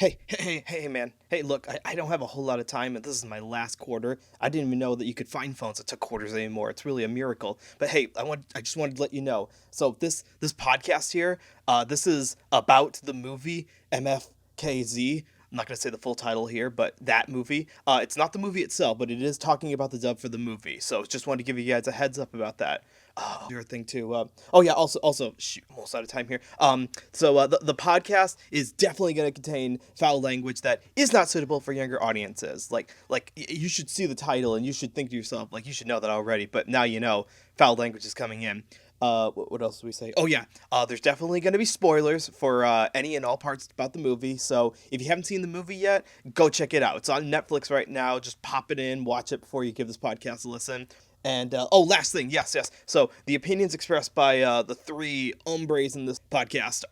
Hey, man. Hey, look, I don't have a whole lot of time, and this is my last quarter. I didn't even know that you could find phones that took quarters anymore. It's really a miracle. But hey, I just wanted to let you know. So this podcast here, this is about the movie MFKZ. I'm not going to say the full title here, but that movie. It's not the movie itself, but it is talking about the dub for the movie. So just wanted to give you guys a heads up about that. Your thing too. Oh yeah. Also, shoot, I'm almost out of time here. So the podcast is definitely going to contain foul language that is not suitable for younger audiences. Like you should see the title and you should think to yourself, like you should know that already. But now you know, foul language is coming in. What else do we say? Oh yeah. There's definitely going to be spoilers for any and all parts about the movie. So if you haven't seen the movie yet, go check it out. It's on Netflix right now. Just pop it in, watch it before you give this podcast a listen. And, last thing, yes. So, the opinions expressed by, the three hombres in this podcast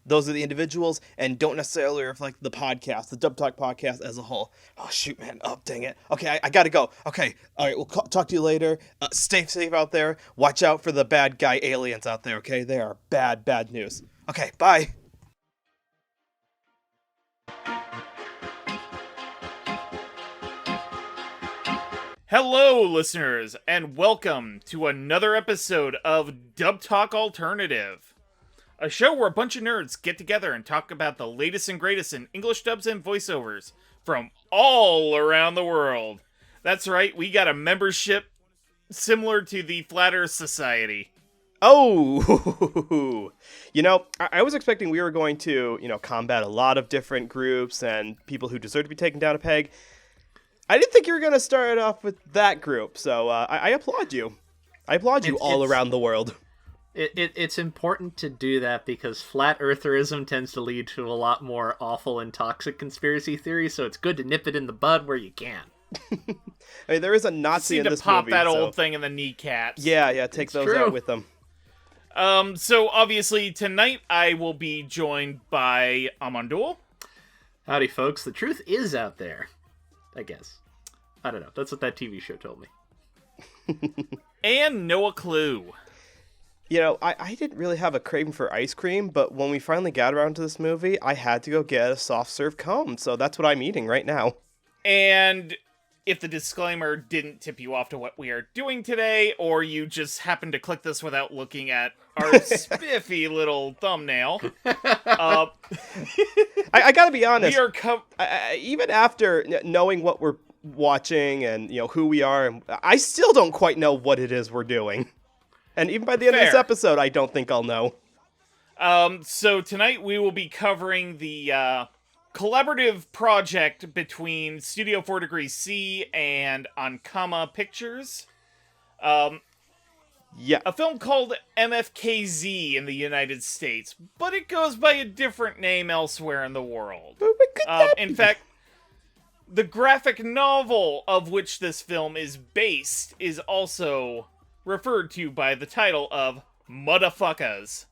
those are the individuals, and don't necessarily reflect the podcast, the Dub Talk podcast as a whole. Oh, shoot, man. Oh, dang it. Okay, I gotta go. Okay, alright, we'll talk to you later. Stay safe out there. Watch out for the bad guy aliens out there, okay? They are bad news. Okay, bye. Hello, listeners, and welcome to another episode of Dub Talk Alternative, a show where a bunch of nerds get together and talk about the latest and greatest in English dubs and voiceovers from all around the world. That's right, we got a membership similar to the Flat Earth Society. Oh, I was expecting we were going to, combat a lot of different groups and people who deserve to be taken down a peg. I didn't think you were going to start off with that group, so I applaud you. I applaud you all around the world. It's important to do that because flat eartherism tends to lead to a lot more awful and toxic conspiracy theories, so it's good to nip it in the bud where you can. I mean, there is a Nazi in this movie. To pop that old thing in the kneecaps. Yeah, take those true. out with them. So obviously tonight I will be joined by Amon and Noah. Howdy, folks. The truth is out there. I guess. I don't know. That's what that TV show told me. And Noah Clue. I didn't really have a craving for ice cream, but when we finally got around to this movie, I had to go get a soft serve cone, so that's what I'm eating right now. And if the disclaimer didn't tip you off to what we are doing today, or you just happened to click this without looking at our spiffy little thumbnail, I gotta be honest. We are even after knowing what we're watching and who we are, I still don't quite know what it is we're doing. And even by the end of this episode, I don't think I'll know. So tonight we will be covering the collaborative project between Studio 4 Degrees C and Ankama Pictures. Yeah. A film called MFKZ in the United States, but it goes by a different name elsewhere in the world. In fact, the graphic novel of which this film is based is also referred to by the title of Motherfuckers.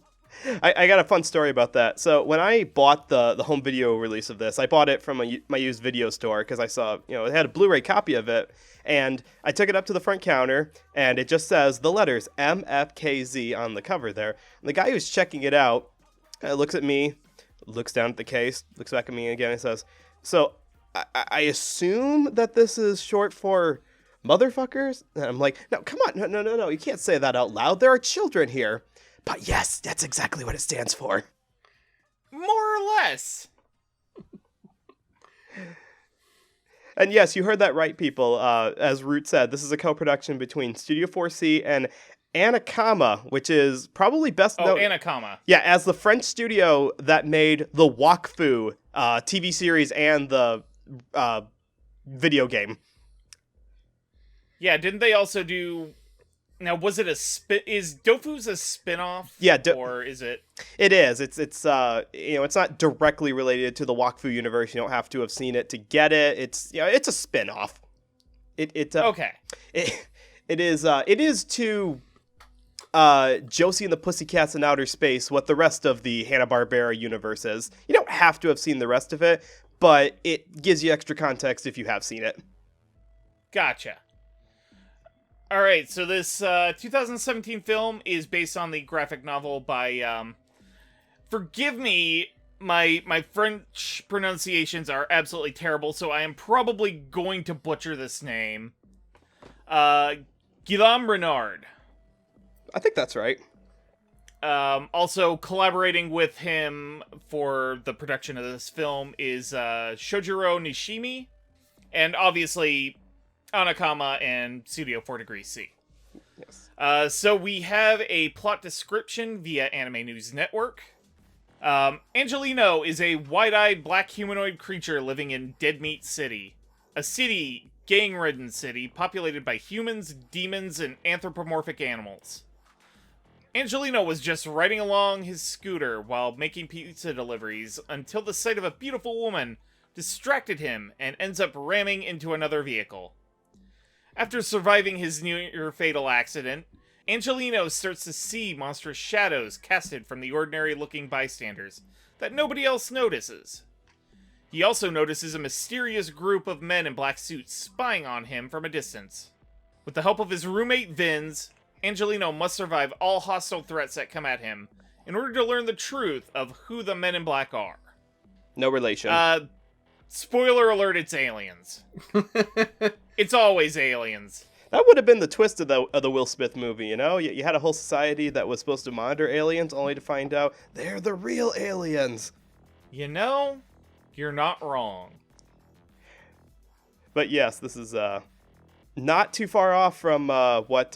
I got a fun story about that. So when I bought the home video release of this, I bought it from my used video store because I saw, it had a Blu-ray copy of it. And I took it up to the front counter, and it just says the letters MFKZ on the cover there. And the guy who's checking it out looks at me, looks down at the case, looks back at me again, and says, so I assume that this is short for motherfuckers? And I'm like, no, come on, no, you can't say that out loud. There are children here. But yes, that's exactly what it stands for. More or less. And yes, you heard that right, people. As Root said, this is a co-production between Studio 4C and Ankama, which is probably best known... Ankama. Yeah, as the French studio that made the Wakfu TV series and the video game. Yeah, didn't they also do... Now, was it is Dofu's a spin-off? Yeah, or is it? It is. It's not directly related to the Wakfu universe. You don't have to have seen it to get it. It's it's a spin-off. Okay. It is to Josie and the Pussycats in Outer Space what the rest of the Hanna-Barbera universe is. You don't have to have seen the rest of it, but it gives you extra context if you have seen it. Gotcha. All right, so this 2017 film is based on the graphic novel by, forgive me my French pronunciations are absolutely terrible, so I am probably going to butcher this name. Guillaume Renard. I think that's right. Also collaborating with him for the production of this film is Shojiro Nishimi, and obviously Anakama and Studio 4 Degrees C. Yes. So we have a plot description via Anime News Network. Angelino is a wide-eyed black humanoid creature living in Dead Meat City, a city, gang-ridden city, populated by humans, demons, and anthropomorphic animals. Angelino was just riding along his scooter while making pizza deliveries until the sight of a beautiful woman distracted him and ends up ramming into another vehicle. After surviving his near-fatal accident, Angelino starts to see monstrous shadows casted from the ordinary-looking bystanders that nobody else notices. He also notices a mysterious group of men in black suits spying on him from a distance. With the help of his roommate Vinz, Angelino must survive all hostile threats that come at him in order to learn the truth of who the men in black are. No relation. Spoiler alert, it's aliens. It's always aliens. That would have been the twist of the Will Smith movie, you know? You had a whole society that was supposed to monitor aliens, only to find out they're the real aliens. You know, you're not wrong. But yes, this is not too far off from what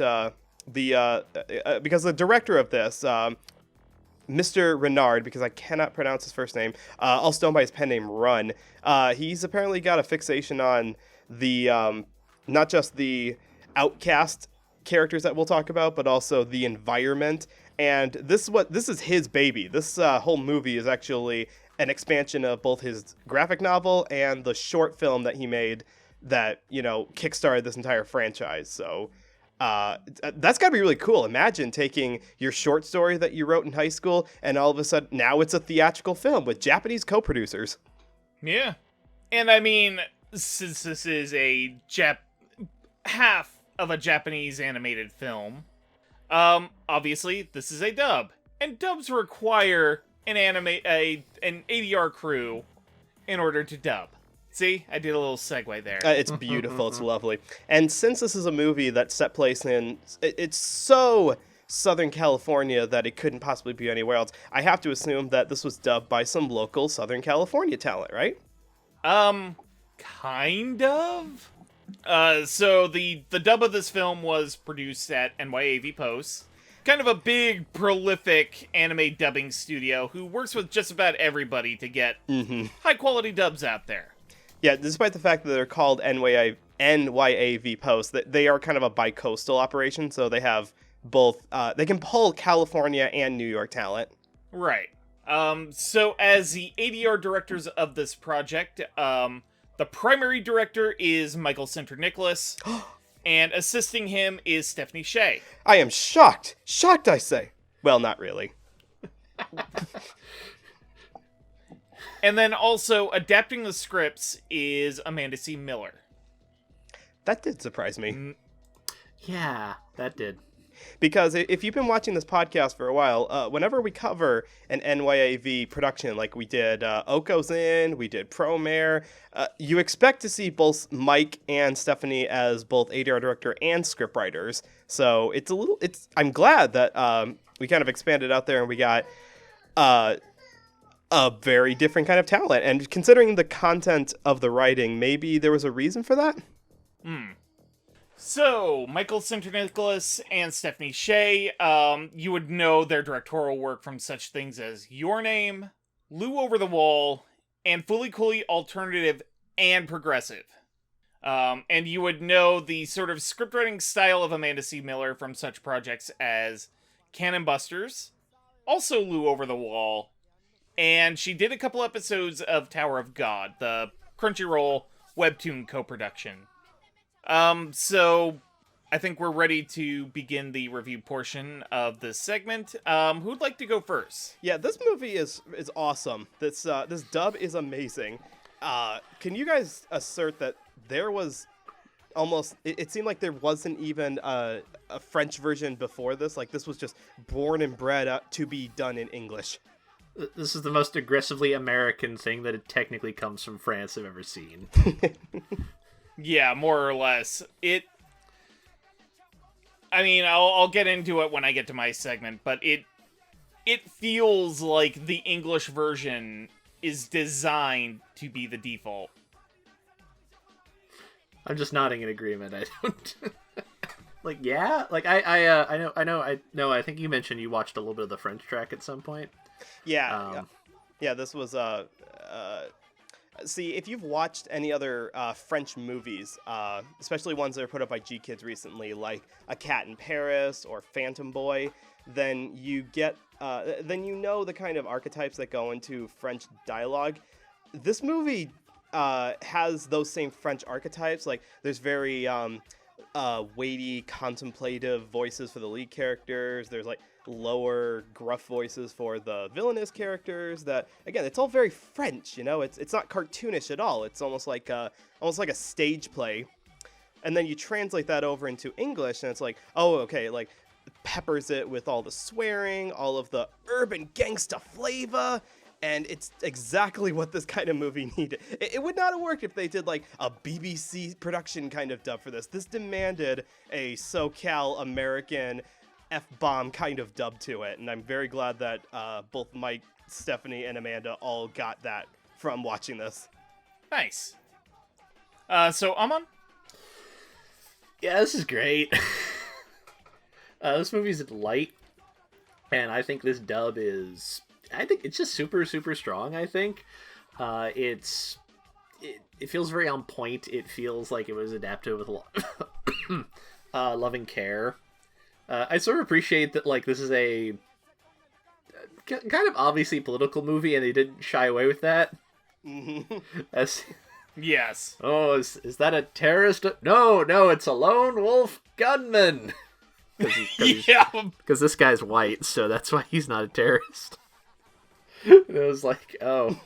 because the director of this, Mr. Renard, because I cannot pronounce his first name, also known by his pen name Run, he's apparently got a fixation on the not just the outcast characters that we'll talk about, but also the environment. And this is his baby. This whole movie is actually an expansion of both his graphic novel and the short film that he made that, you know, kickstarted this entire franchise. So that's gotta be really cool. Imagine taking your short story that you wrote in high school and all of a sudden now it's a theatrical film with Japanese co-producers. Yeah. And I mean, since this is a half of a Japanese animated film, obviously this is a dub. And dubs require an ADR crew in order to dub. See, I did a little segue there. It's beautiful. It's lovely. And since this is a movie that's set place in, it's so Southern California that it couldn't possibly be anywhere else. I have to assume that this was dubbed by some local Southern California talent, right? Kind of. So the dub of this film was produced at NYAV Post. Kind of a big, prolific anime dubbing studio who works with just about everybody to get high-quality dubs out there. Yeah, despite the fact that they're called NYAV Post, they are kind of a bi-coastal operation, so they have both, they can pull California and New York talent. Right. So as the ADR directors of this project, the primary director is Michael Sinter-Nicholas, and assisting him is Stephanie Shea. I am shocked. Shocked, I say. Well, not really. And then also adapting the scripts is Amanda C. Miller. That did surprise me. Yeah, that did. Because if you've been watching this podcast for a while, whenever we cover an NYAV production, like we did Oko's In, we did Promare, you expect to see both Mike and Stephanie as both ADR director and scriptwriters. So I'm glad that we kind of expanded out there and we got a very different kind of talent. And considering the content of the writing, maybe there was a reason for that? So, Michael Sinter-Nicholas and Stephanie Shea, you would know their directorial work from such things as Your Name, Lou Over the Wall, and Fully Coolly Alternative and Progressive. And you would know the sort of scriptwriting style of Amanda C. Miller from such projects as Cannon Busters, also Lou Over the Wall, and she did a couple episodes of Tower of God, the Crunchyroll webtoon co-production. So I think we're ready to begin the review portion of this segment. Who'd like to go first? Yeah, this movie is awesome. This dub is amazing. Can you guys assert that there was almost, it seemed like there wasn't even a French version before this? Like this was just born and bred to be done in English. This is the most aggressively American thing that it technically comes from France I've ever seen. Yeah, more or less. I mean, I'll get into it when I get to my segment, but it feels like the English version is designed to be the default. I'm just nodding in agreement. I don't like. Yeah, like I know. I think you mentioned you watched a little bit of the French track at some point. Yeah. This was See, if you've watched any other French movies, especially ones that are put up by G Kids recently, like A Cat in Paris or Phantom Boy, then you get then you know the kind of archetypes that go into French dialogue. This movie has those same French archetypes. Like, there's very weighty, contemplative voices for the lead characters. There's like lower, gruff voices for the villainous characters. That, again, it's all very French. You know, it's not cartoonish at all. It's almost like a stage play. And then you translate that over into English, and it's like, oh, okay, like peppers it with all the swearing, all of the urban gangsta flavor. And it's exactly what this kind of movie needed. It would not have worked if they did like a BBC production kind of dub for this. This demanded a SoCal American F-bomb kind of dub to it. And I'm very glad that both Mike, Stephanie, and Amanda all got that from watching this. Nice. So, Amon? Yeah, this is great. This movie's light, and I think this dub is... I think it's just super, super strong, I think. It feels very on point. It feels like it was adapted with a lot loving care. I sort of appreciate that, like, this is a kind of obviously political movie, and they didn't shy away with that. Yes. Oh, is that a terrorist? No, it's a lone wolf gunman. Because this guy's white, so that's why he's not a terrorist. And it was like, oh.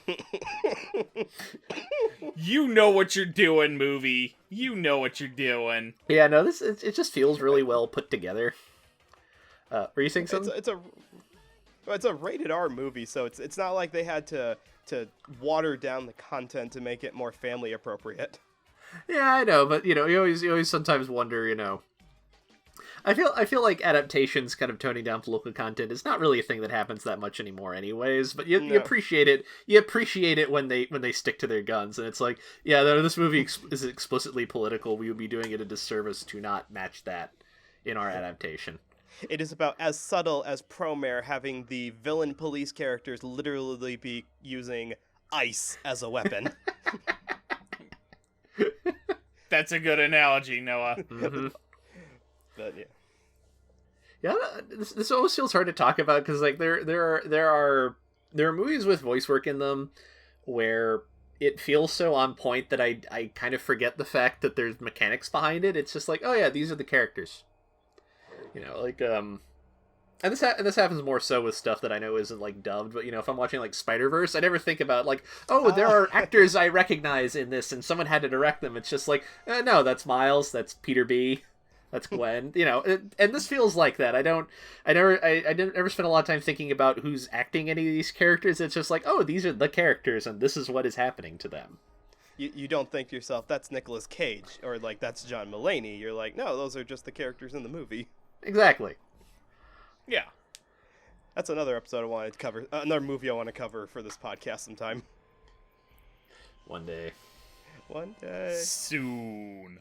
You know what you're doing, movie. You know what you're doing. Yeah, no, it just feels really well put together. Were you saying something? It's a rated R movie, so it's not like they had to water down the content to make it more family appropriate. Yeah, I know, but you always sometimes wonder, I feel like adaptations kind of toning down political content is not really a thing that happens that much anymore anyways, but you appreciate it. You appreciate it when they stick to their guns, and it's like, yeah, this movie is explicitly political. We would be doing it a disservice to not match that in our adaptation. It is about as subtle as Promare having the villain police characters literally be using ice as a weapon. That's a good analogy, Noah. Mm-hmm. But yeah, this always feels hard to talk about because like there are movies with voice work in them where it feels so on point that I kind of forget the fact that there's mechanics behind it. It's just like, oh yeah, these are the characters, and this happens more so with stuff that I know isn't like dubbed. But if I'm watching like Spider-Verse, I never think about like, oh, there are actors I recognize in this, and someone had to direct them. It's just like, no, that's Miles, that's Peter B. That's Gwen, and this feels like that. I didn't ever spend a lot of time thinking about who's acting any of these characters. It's just like, oh, these are the characters, and this is what is happening to them. You don't think to yourself, that's Nicolas Cage, or like, that's John Mulaney. You're like, no, those are just the characters in the movie. Exactly. Yeah. That's another episode I wanted to cover, another movie I want to cover for this podcast sometime. One day. Soon.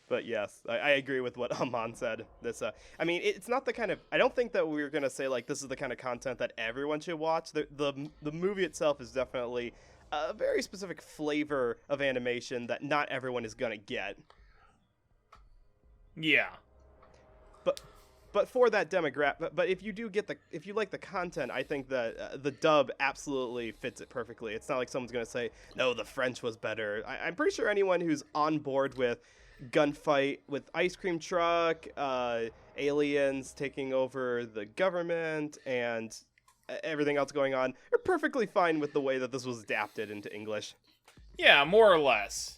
But yes, I agree with what Amon said. This, it's not the kind of... I don't think that we're going to say, like, this is the kind of content that everyone should watch. The movie itself is definitely a very specific flavor of animation that not everyone is going to get. Yeah. But for that demographic... But if you if you like the content, I think that the dub absolutely fits it perfectly. It's not like someone's going to say, no, the French was better. I'm pretty sure anyone who's on board with gunfight with ice cream truck, aliens taking over the government, and everything else going on are perfectly fine with the way that this was adapted into English. Yeah, more or less.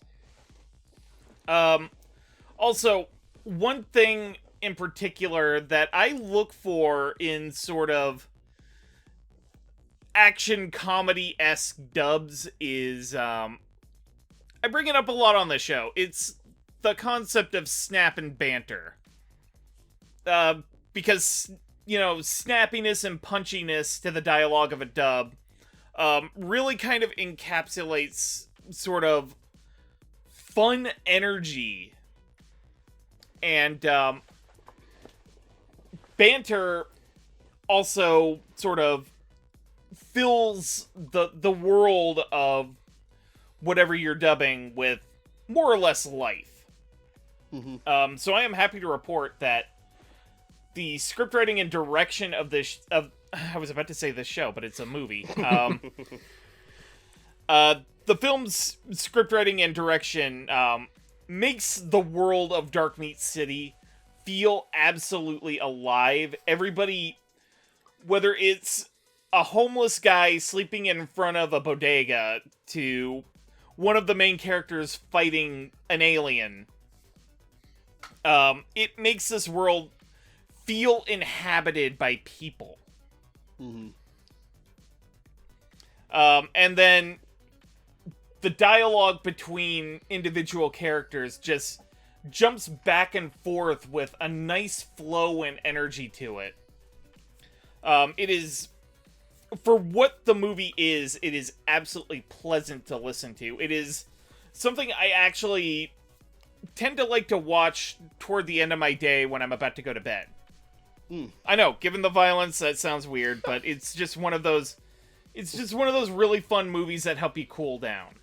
Also, one thing in particular that I look for in sort of action comedy-esque dubs is, I bring it up a lot on the show. It's the concept of snap and banter. Because, snappiness and punchiness to the dialogue of a dub really kind of encapsulates sort of fun energy. And banter also sort of fills the world of whatever you're dubbing with more or less life. Mm-hmm. So I am happy to report that the scriptwriting and direction of this I was about to say this show, but it's a movie. The film's scriptwriting and direction makes the world of Dark Meat City feel absolutely alive. Everybody, whether it's a homeless guy sleeping in front of a bodega to one of the main characters fighting an alien, it makes this world feel inhabited by people. Mm-hmm. And then the dialogue between individual characters just jumps back and forth with a nice flow and energy to it. It is, for what the movie is, it is absolutely pleasant to listen to. It is something I actually tend to like to watch toward the end of my day when I'm about to go to bed. I know, given the violence, that sounds weird, but it's just one of those. It's just one of those really fun movies that help you cool down.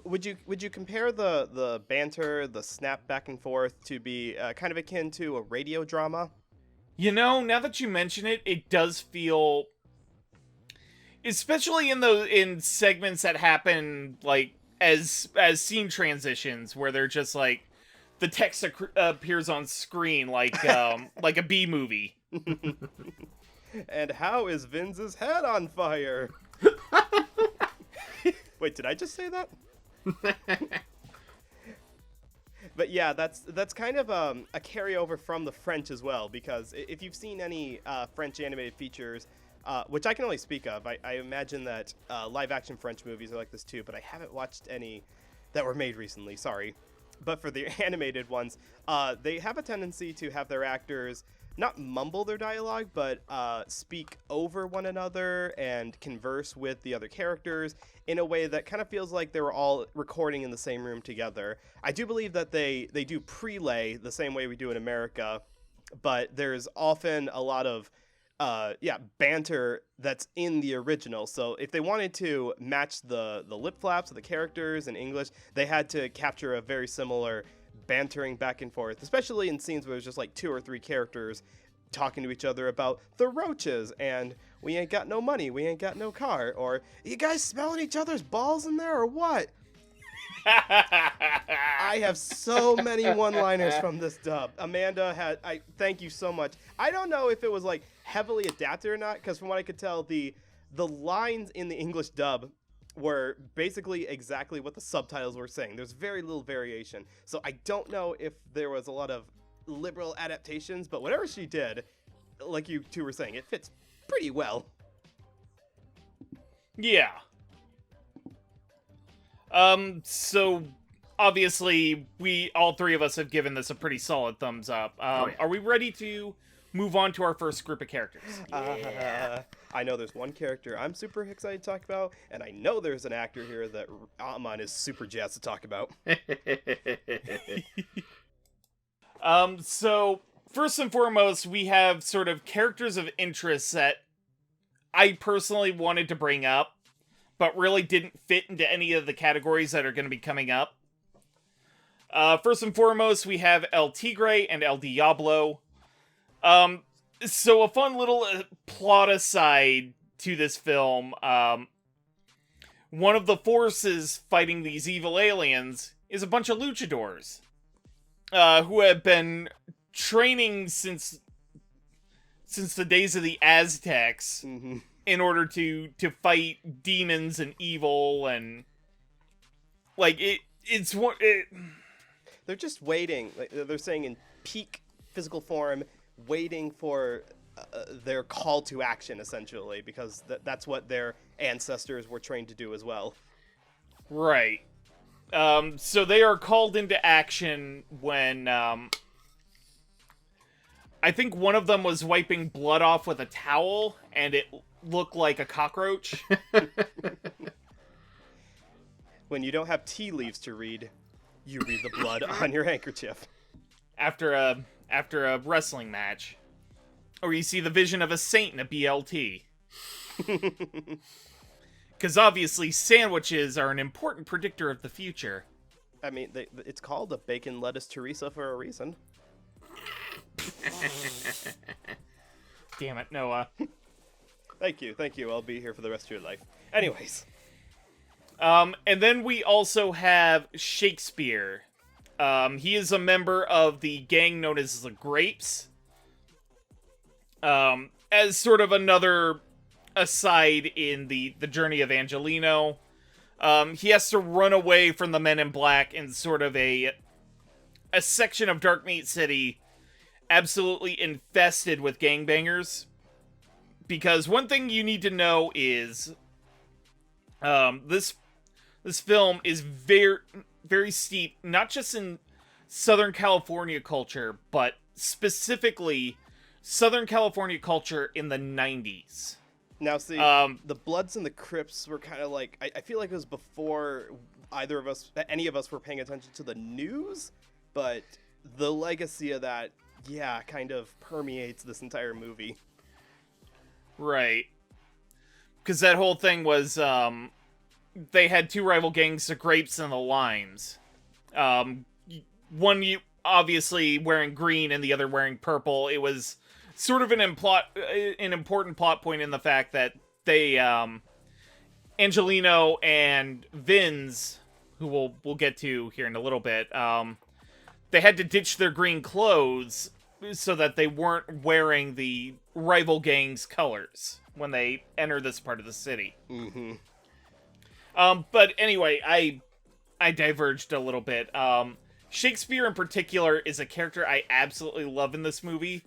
Would you compare the banter, the snap back and forth to be kind of akin to a radio drama? Now that you mention it, it does feel, especially in segments that happen like as scene transitions, where they're just like the text appears on screen like like a B movie. And how is Vinz's head on fire? Wait, did I just say that? But yeah, that's kind of a carryover from the French as well, because if you've seen any French animated features, which I can only speak of, I imagine that live-action French movies are like this too, but I haven't watched any that were made recently, sorry. But for the animated ones, they have a tendency to have their actors not mumble their dialogue, but speak over one another and converse with the other characters in a way that kind of feels like they were all recording in the same room together. I do believe that they do prelay the same way we do in America, but there's often a lot of banter that's in the original. So if they wanted to match the lip flaps of the characters in English, they had to capture a very similar bantering back and forth, especially in scenes where there's just like 2 or 3 characters talking to each other about the roaches and we ain't got no money, we ain't got no car, or you guys smelling each other's balls in there or what? I have so many one-liners from this dub. Amanda thank you so much. I don't know if it was like heavily adapted or not, because from what I could tell, the lines in the English dub were basically exactly what the subtitles were saying. There's very little variation. So I don't know if there was a lot of liberal adaptations, but whatever she did, like you two were saying, it fits pretty well. Yeah. So obviously we all 3 of us have given this a pretty solid thumbs up. Yeah. Are we ready to move on to our first group of characters? I know there's one character I'm super excited to talk about, and I know there's an actor here that Amon is super jazzed to talk about. So first and foremost, we have sort of characters of interest that I personally wanted to bring up, but really didn't fit into any of the categories that are going to be coming up. First and foremost, we have El Tigre and El Diablo. So a fun little plot aside to this film, one of the forces fighting these evil aliens is a bunch of luchadores, who have been training since the days of the Aztecs, Mm-hmm. in order to fight demons and evil, and like They're just waiting. Like, they're saying in peak physical form, waiting for their call to action, essentially, because that's what their ancestors were trained to do as well. Right. So they are called into action when, I think one of them was wiping blood off with a towel, and it looked like a cockroach. When you don't have tea leaves to read, you read the blood on your handkerchief. After a wrestling match. Or you see the vision of a saint in a BLT. Because obviously sandwiches are an important predictor of the future. I mean, it's called a bacon lettuce Teresa for a reason. Damn it, Noah. Thank you. I'll be here for the rest of your life. Anyways. And then we also have Shakespeare. He is a member of the gang known as the Grapes. As sort of another aside in the journey of Angelino. He has to run away from the Men in Black in sort of a section of Dark Meat City absolutely infested with gangbangers. Because one thing you need to know is this film is very, very steep, not just in Southern California culture, but specifically Southern California culture in the 90s. Now, see, the Bloods and the Crips were kind of like, I feel like it was before any of us were paying attention to the news, but the legacy of that, yeah, kind of permeates this entire movie. Right. Because that whole thing was, they had two rival gangs, the Grapes and the Limes. One obviously wearing green and the other wearing purple. It was sort of an important plot point in the fact that they, Angelino and Vinz, who we'll get to here in a little bit, they had to ditch their green clothes so that they weren't wearing the rival gang's colors when they enter this part of the city. Mm-hmm. But anyway, I diverged a little bit. Shakespeare in particular is a character I absolutely love in this movie,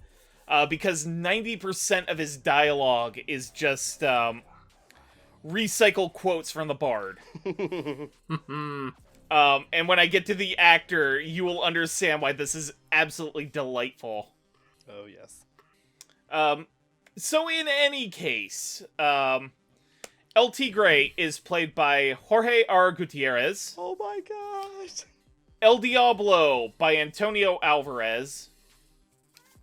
because 90% of his dialogue is just recycled quotes from the Bard. And when I get to the actor, you will understand why this is absolutely delightful. Oh, yes. So in any case, El Tigre is played by Jorge R. Gutierrez. Oh my gosh. El Diablo by Antonio Alvarez.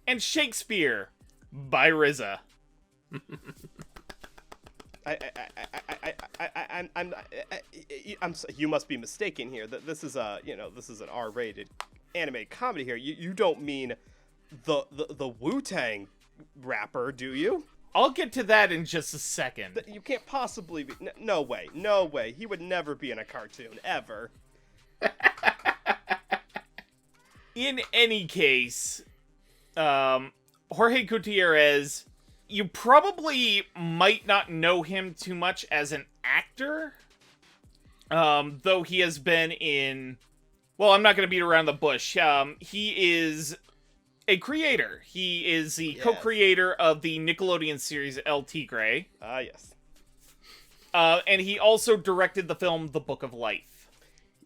And Shakespeare by RZA. You must be mistaken here. That this is an R-rated anime comedy here. You don't mean the Wu-Tang rapper, do you? I'll get to that in just a second. You can't possibly be. No way. He would never be in a cartoon ever. In any case, Jorge Gutierrez, you probably might not know him too much as an actor, though he has been in, well, I'm not going to beat around the bush. He is a creator. He is the co-creator of the Nickelodeon series El Tigre. Ah, yes. And he also directed the film The Book of Life.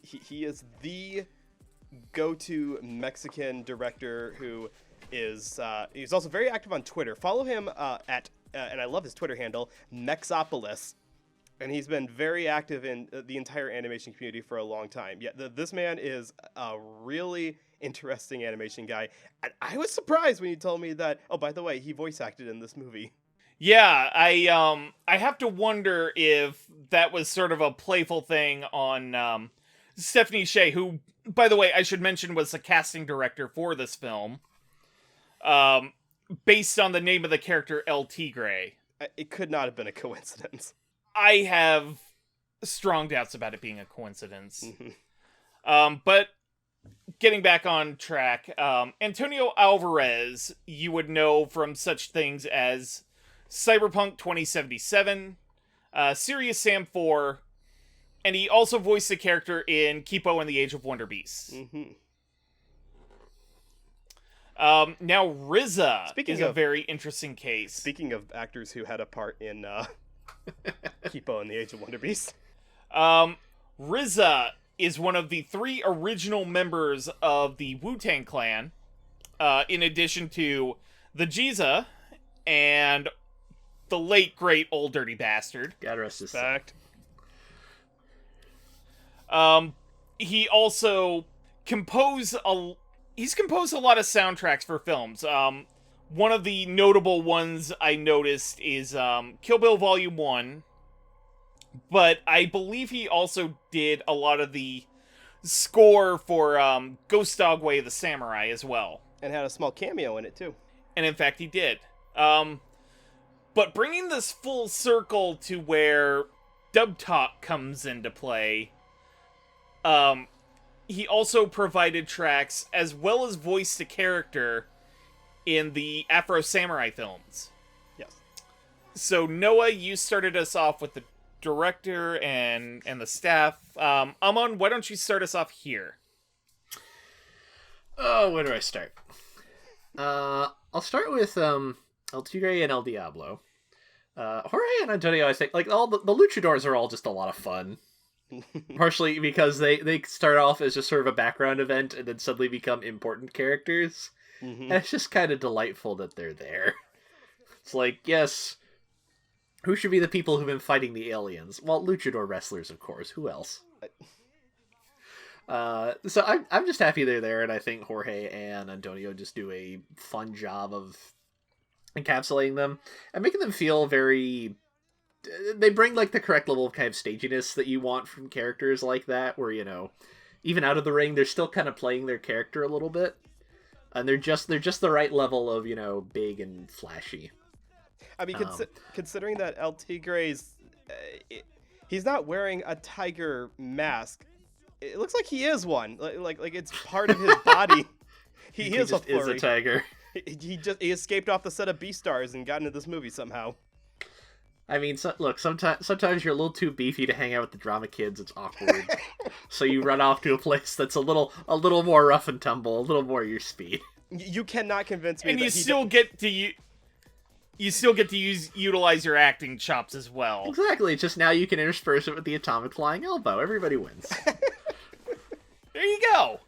He is the go-to Mexican director who is he's also very active on Twitter. Follow him at and I love his Twitter handle, Mexopolis, and he's been very active in the entire animation community for a long time. Yeah, this man is a really interesting animation guy. I was surprised when you told me that. Oh, by the way, he voice acted in this movie. Yeah, I have to wonder if that was sort of a playful thing on Stephanie Sheh, who, by the way, I should mention was the casting director for this film. Based on the name of the character El Tigre. It could not have been a coincidence. I have strong doubts about it being a coincidence. But getting back on track, Antonio Alvarez, you would know from such things as Cyberpunk 2077, Serious Sam 4, and he also voiced the character in Kipo and the Age of Wonder Beasts. Now RZA Speaking is a of- very interesting case. Speaking of actors who had a part in Kipo and the Age of Wonder Beast. RZA is one of the 3 original members of the Wu-Tang Clan, in addition to the Jiza and the late great Old Dirty Bastard. God rest his soul. Fact. He also he's composed a lot of soundtracks for films. One of the notable ones I noticed is Kill Bill Volume 1, but I believe he also did a lot of the score for Ghost Dog Way of the Samurai as well. And had a small cameo in it, too. And in fact, he did. But bringing this full circle to where Dub Talk comes into play, he also provided tracks as well as voice to character in the Afro Samurai films. Yes. So Noah, you started us off with the director and the staff. Amon, why don't you start us off here? Oh, where do I start? I'll start with El Tigre and El Diablo. Jorge and Antonio, I think, like all the luchadors are all just a lot of fun. Partially because they start off as just sort of a background event and then suddenly become important characters. Mm-hmm. And it's just kind of delightful that they're there. It's like, yes, who should be the people who've been fighting the aliens? Well, luchador wrestlers, of course. Who else? So I'm just happy they're there, and I think Jorge and Antonio just do a fun job of encapsulating them and making them feel very... They bring, like, the correct level of kind of staginess that you want from characters like that, where, you know, even out of the ring, they're still kind of playing their character a little bit. And they're just the right level of, you know, big and flashy. I mean, considering that El Tigre's... he's not wearing a tiger mask. It looks like he is one. Like it's part of his body. He is just a furry. is a tiger. He escaped off the set of Beastars and got into this movie somehow. I mean, look, sometimes you're a little too beefy to hang out with the drama kids. It's awkward. So you run off to a place that's a little more rough and tumble, a little more your speed. You cannot convince me. And that you still get to utilize your acting chops as well. Exactly. Just now you can intersperse it with the atomic flying elbow. Everybody wins. There you go.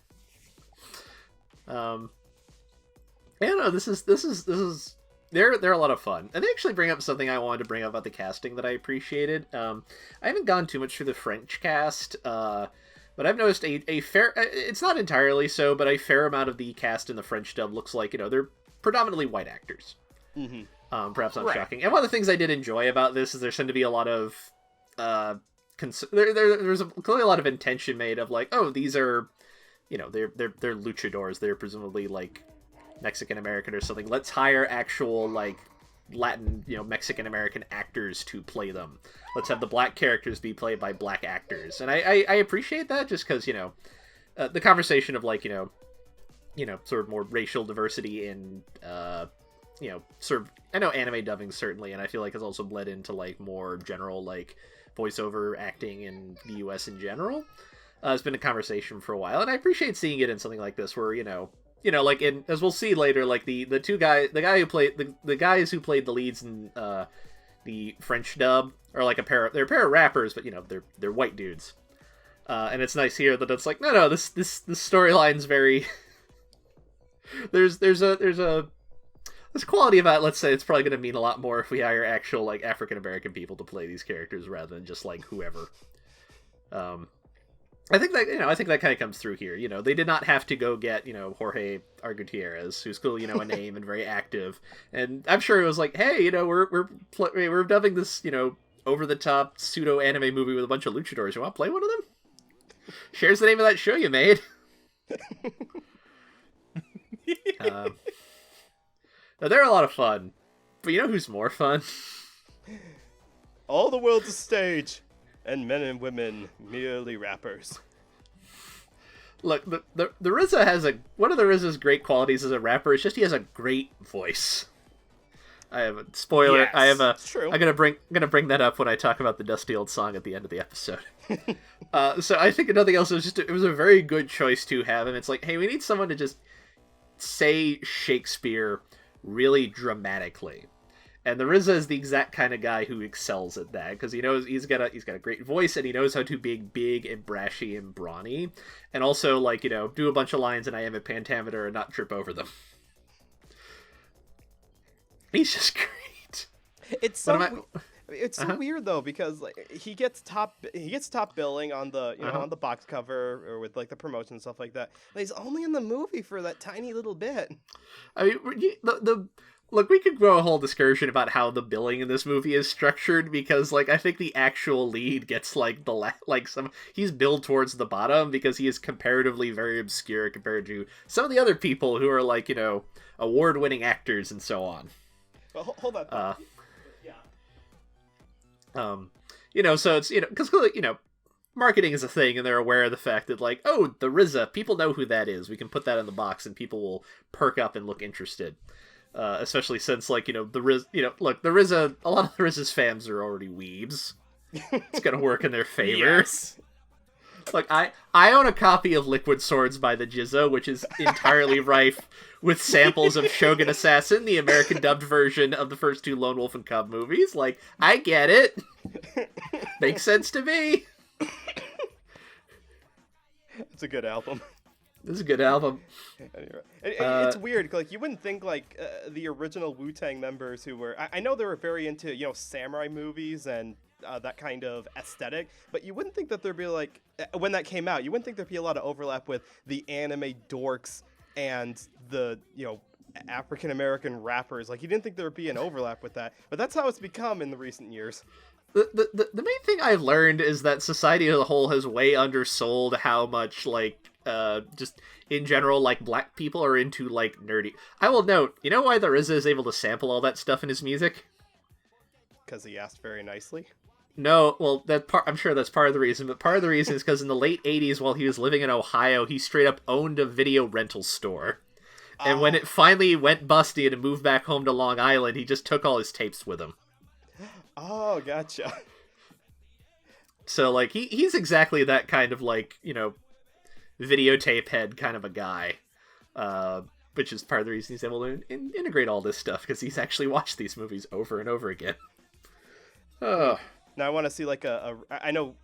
Yeah, no, this is they're a lot of fun, and they actually bring up something I wanted to bring up about the casting that I appreciated. I haven't gone too much through the French cast, but I've noticed a fair, it's not entirely so, but a fair amount of the cast in the French dub looks like, you know, they're predominantly white actors. Mm-hmm. Perhaps not shocking. And one of the things I did enjoy about this is there seemed to be a lot of there's clearly a lot of intention made of like, oh, these are, you know, they're luchadors. They're presumably like Mexican American or something. Let's hire actual like Latin, you know, Mexican American actors to play them. Let's have the black characters be played by black actors. And I appreciate that just because, you know, the conversation of like, you know, sort of more racial diversity in, you know, sort of, I know anime dubbing certainly, and I feel like it's also bled into like more general like voiceover acting in the US in general. It's been a conversation for a while, and I appreciate seeing it in something like this where, you know, like in, as we'll see later, like the guys who played the leads in the French dub are like they're a pair of rappers, but you know, they're white dudes. And it's nice here that it's like, no, this storyline's very there's a quality about it. Let's say it's probably going to mean a lot more if we hire actual like African American people to play these characters rather than just like whoever. I think that kind of comes through here. You know, they did not have to go get, you know, Jorge Argutierrez, who's clearly, you know, a name and very active. And I'm sure it was like, hey, you know, we're dubbing this, you know, over the top pseudo anime movie with a bunch of luchadors. You want to play one of them? Shares the name of that show you made. Now, they're a lot of fun, but you know who's more fun? All the world's a stage, and men and women merely rappers. Look, the RZA has one of the RZA's great qualities as a rapper is just he has a great voice. I have a spoiler. Yes, it's true. I'm gonna bring that up when I talk about the Dusty Old Song at the end of the episode. So I think if nothing else, it was a very good choice to have, and it's like, hey, we need someone to just say Shakespeare really dramatically. And the RZA is the exact kind of guy who excels at that, because he knows he's got a great voice, and he knows how to be big and brashy and brawny, and also, like, do a bunch of lines in iambic pentameter and not trip over them. He's just great. It's so it's so weird though, because like he gets top billing on the on the box cover or with like the promotion and stuff like that. But he's only in the movie for that tiny little bit. I mean, look, we could go a whole discussion about how the billing in this movie is structured, because, like, I think the actual lead gets, like, he's billed towards the bottom because he is comparatively very obscure compared to some of the other people who are, like, award-winning actors and so on. Well, hold on. So it's, because, marketing is a thing, and they're aware of the fact that, like, oh, the RZA, people know who that is. We can put that in the box, and people will perk up and look interested. Especially since, like, the RZA, a lot of the RZA's fans are already weebs. It's gonna work in their favor. Yes. Like, I own a copy of Liquid Swords by the Jizzo, which is entirely rife with samples of Shogun Assassin, the American dubbed version of the first two Lone Wolf and Cub movies. Like, I get it. Makes sense to me. It's a good album. This is a good album. It's weird. Like, you wouldn't think like the original Wu-Tang members who were, I know they were very into samurai movies and that kind of aesthetic, but you wouldn't think that there'd be like, when that came out, you wouldn't think there'd be a lot of overlap with the anime dorks and the African American rappers. Like, you didn't think there would be an overlap with that, but that's how it's become in the recent years. The main thing I've learned is that society as a whole has way undersold how much, like, just in general, like, black people are into, like, nerdy. I will note, why the RZA is able to sample all that stuff in his music? Because he asked very nicely. No, well, I'm sure that's part of the reason, but part of the reason is because in the late 80s, while he was living in Ohio, he straight up owned a video rental store. And when it finally went busty and moved back home to Long Island, he just took all his tapes with him. Oh, gotcha. So, like, he's exactly that kind of, like, videotape head kind of a guy. Which is part of the reason he's able to integrate all this stuff, because he's actually watched these movies over and over again. Oh. Now I want to see, like, I know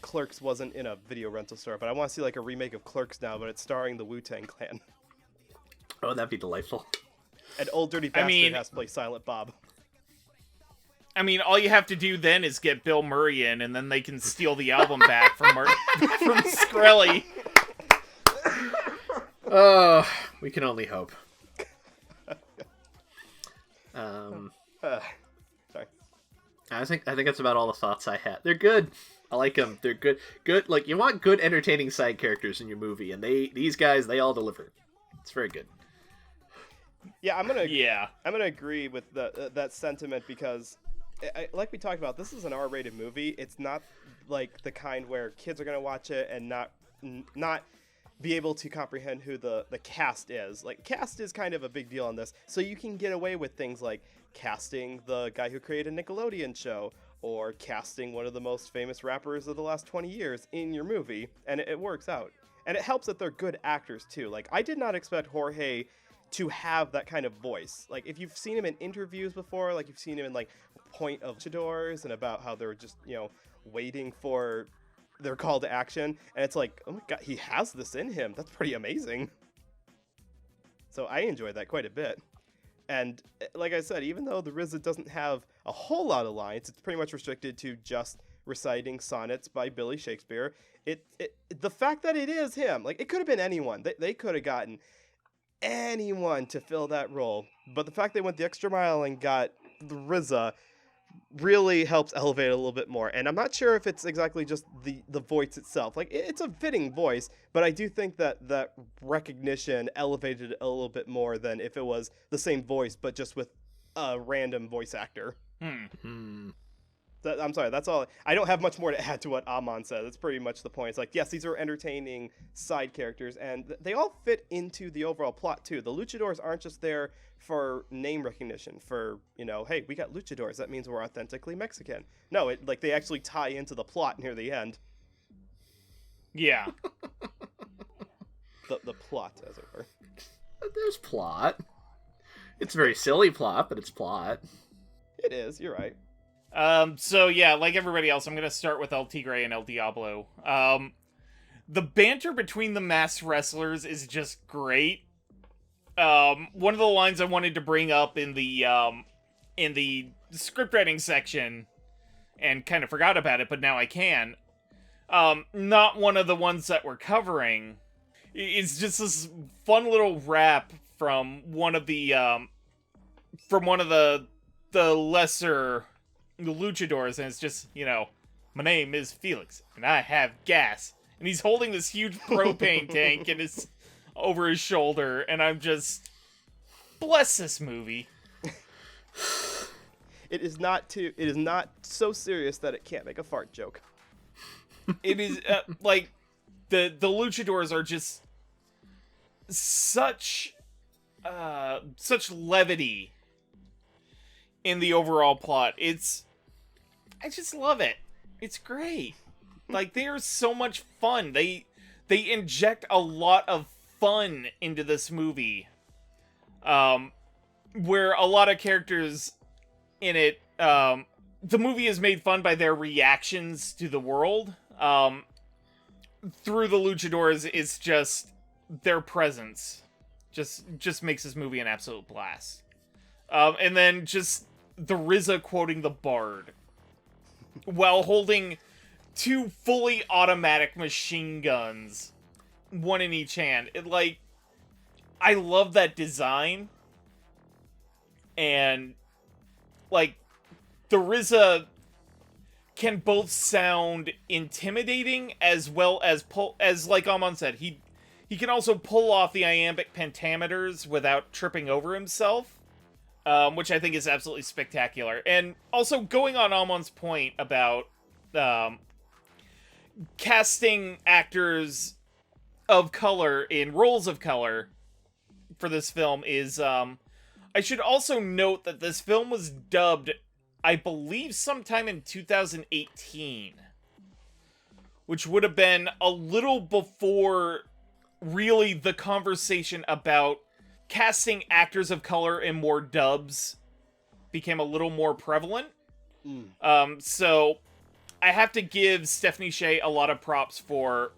Clerks wasn't in a video rental store, but I want to see, like, a remake of Clerks now, but it's starring the Wu-Tang Clan. Oh, that'd be delightful. And Old Dirty Bastard has to play Silent Bob. I mean, all you have to do then is get Bill Murray in, and then they can steal the album back from Skrelly. Oh, we can only hope. Sorry. I think that's about all the thoughts I had. They're good. I like them. They're good. Good. Like, you want good, entertaining side characters in your movie, and these guys all deliver. It's very good. Yeah, I'm gonna agree with that sentiment, because, like we talked about, this is an R-rated movie. It's not like the kind where kids are gonna watch it and not be able to comprehend who the cast is. Like, cast is kind of a big deal on this, so you can get away with things like casting the guy who created a Nickelodeon show, or casting one of the most famous rappers of the last 20 years in your movie, and it works out. And it helps that they're good actors too. Like, I did not expect Jorge to have that kind of voice. Like, if you've seen him in interviews before, like you've seen him in like Point of Luchadores and about how they're just, waiting for their call to action, and it's like, oh my god, he has this in him. That's pretty amazing. So I enjoyed that quite a bit. And like I said, even though the RZA doesn't have a whole lot of lines, it's pretty much restricted to just reciting sonnets by Billy Shakespeare. The fact that it is him, like, it could have been anyone. They could have gotten anyone to fill that role, but the fact they went the extra mile and got the RZA really helps elevate it a little bit more. And I'm not sure if it's exactly just the voice itself. Like, it's a fitting voice, but I do think that recognition elevated it a little bit more than if it was the same voice but just with a random voice actor. I'm sorry, that's all. I don't have much more to add to what Amon said. That's pretty much the point. It's like, yes, these are entertaining side characters, and they all fit into the overall plot, too. The luchadors aren't just there for name recognition, for, hey, we got luchadors, that means we're authentically Mexican. No, they actually tie into the plot near the end. Yeah. The plot, as it were. There's plot. It's a very silly plot, but it's plot. It is. You're right. So yeah, like everybody else, I'm gonna start with El Tigre and El Diablo. The banter between the masked wrestlers is just great. One of the lines I wanted to bring up in the script writing section, and kind of forgot about it, but now I can. Not one of the ones that we're covering. It's just this fun little rap from one of the lesser luchadores, and it's just, my name is Felix, and I have gas. And he's holding this huge propane tank and it's over his shoulder, and I'm just, bless this movie. It is not so serious that it can't make a fart joke. It is, the luchadors are just such levity in the overall plot. I just love it. It's great. Like, they are so much fun. They inject a lot of fun into this movie. Where a lot of characters in it, the movie is made fun by their reactions to the world. Through the luchadors, it's just their presence just makes this movie an absolute blast. And then just the RZA quoting the Bard while holding 2 fully automatic machine guns, one in each hand. I love that design. And, the RZA can both sound intimidating as well as like Amon said, he can also pull off the iambic pentameters without tripping over himself, which I think is absolutely spectacular. And also, going on Amon's point about casting actors of color in roles of color for this film is, I should also note that this film was dubbed, I believe, sometime in 2018, which would have been a little before really the conversation about casting actors of color in more dubs became a little more prevalent. So I have to give Stephanie Sheh a lot of props for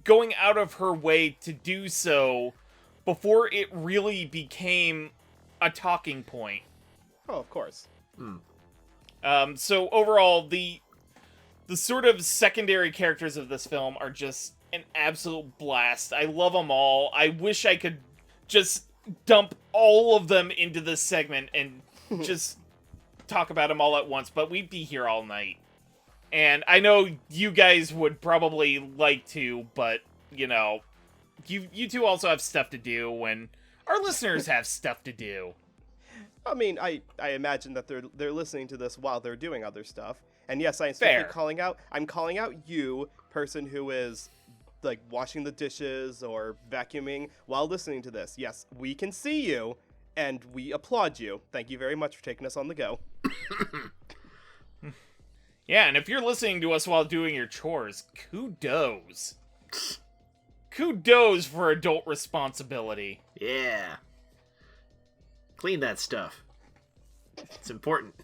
going out of her way to do so before it really became a talking point. Oh, of course. So overall, the sort of secondary characters of this film are just an absolute blast. I love them all. I wish I could just dump all of them into this segment and just talk about them all at once, but we'd be here all night. And I know you guys would probably like to, but, you two also have stuff to do, and our listeners have stuff to do. I mean, I imagine that they're listening to this while they're doing other stuff. And yes, I'm calling out you, person who is washing the dishes or vacuuming while listening to this. Yes, we can see you and we applaud you. Thank you very much for taking us on the go. Yeah, and if you're listening to us while doing your chores, kudos. Kudos for adult responsibility. Yeah. Clean that stuff. It's important.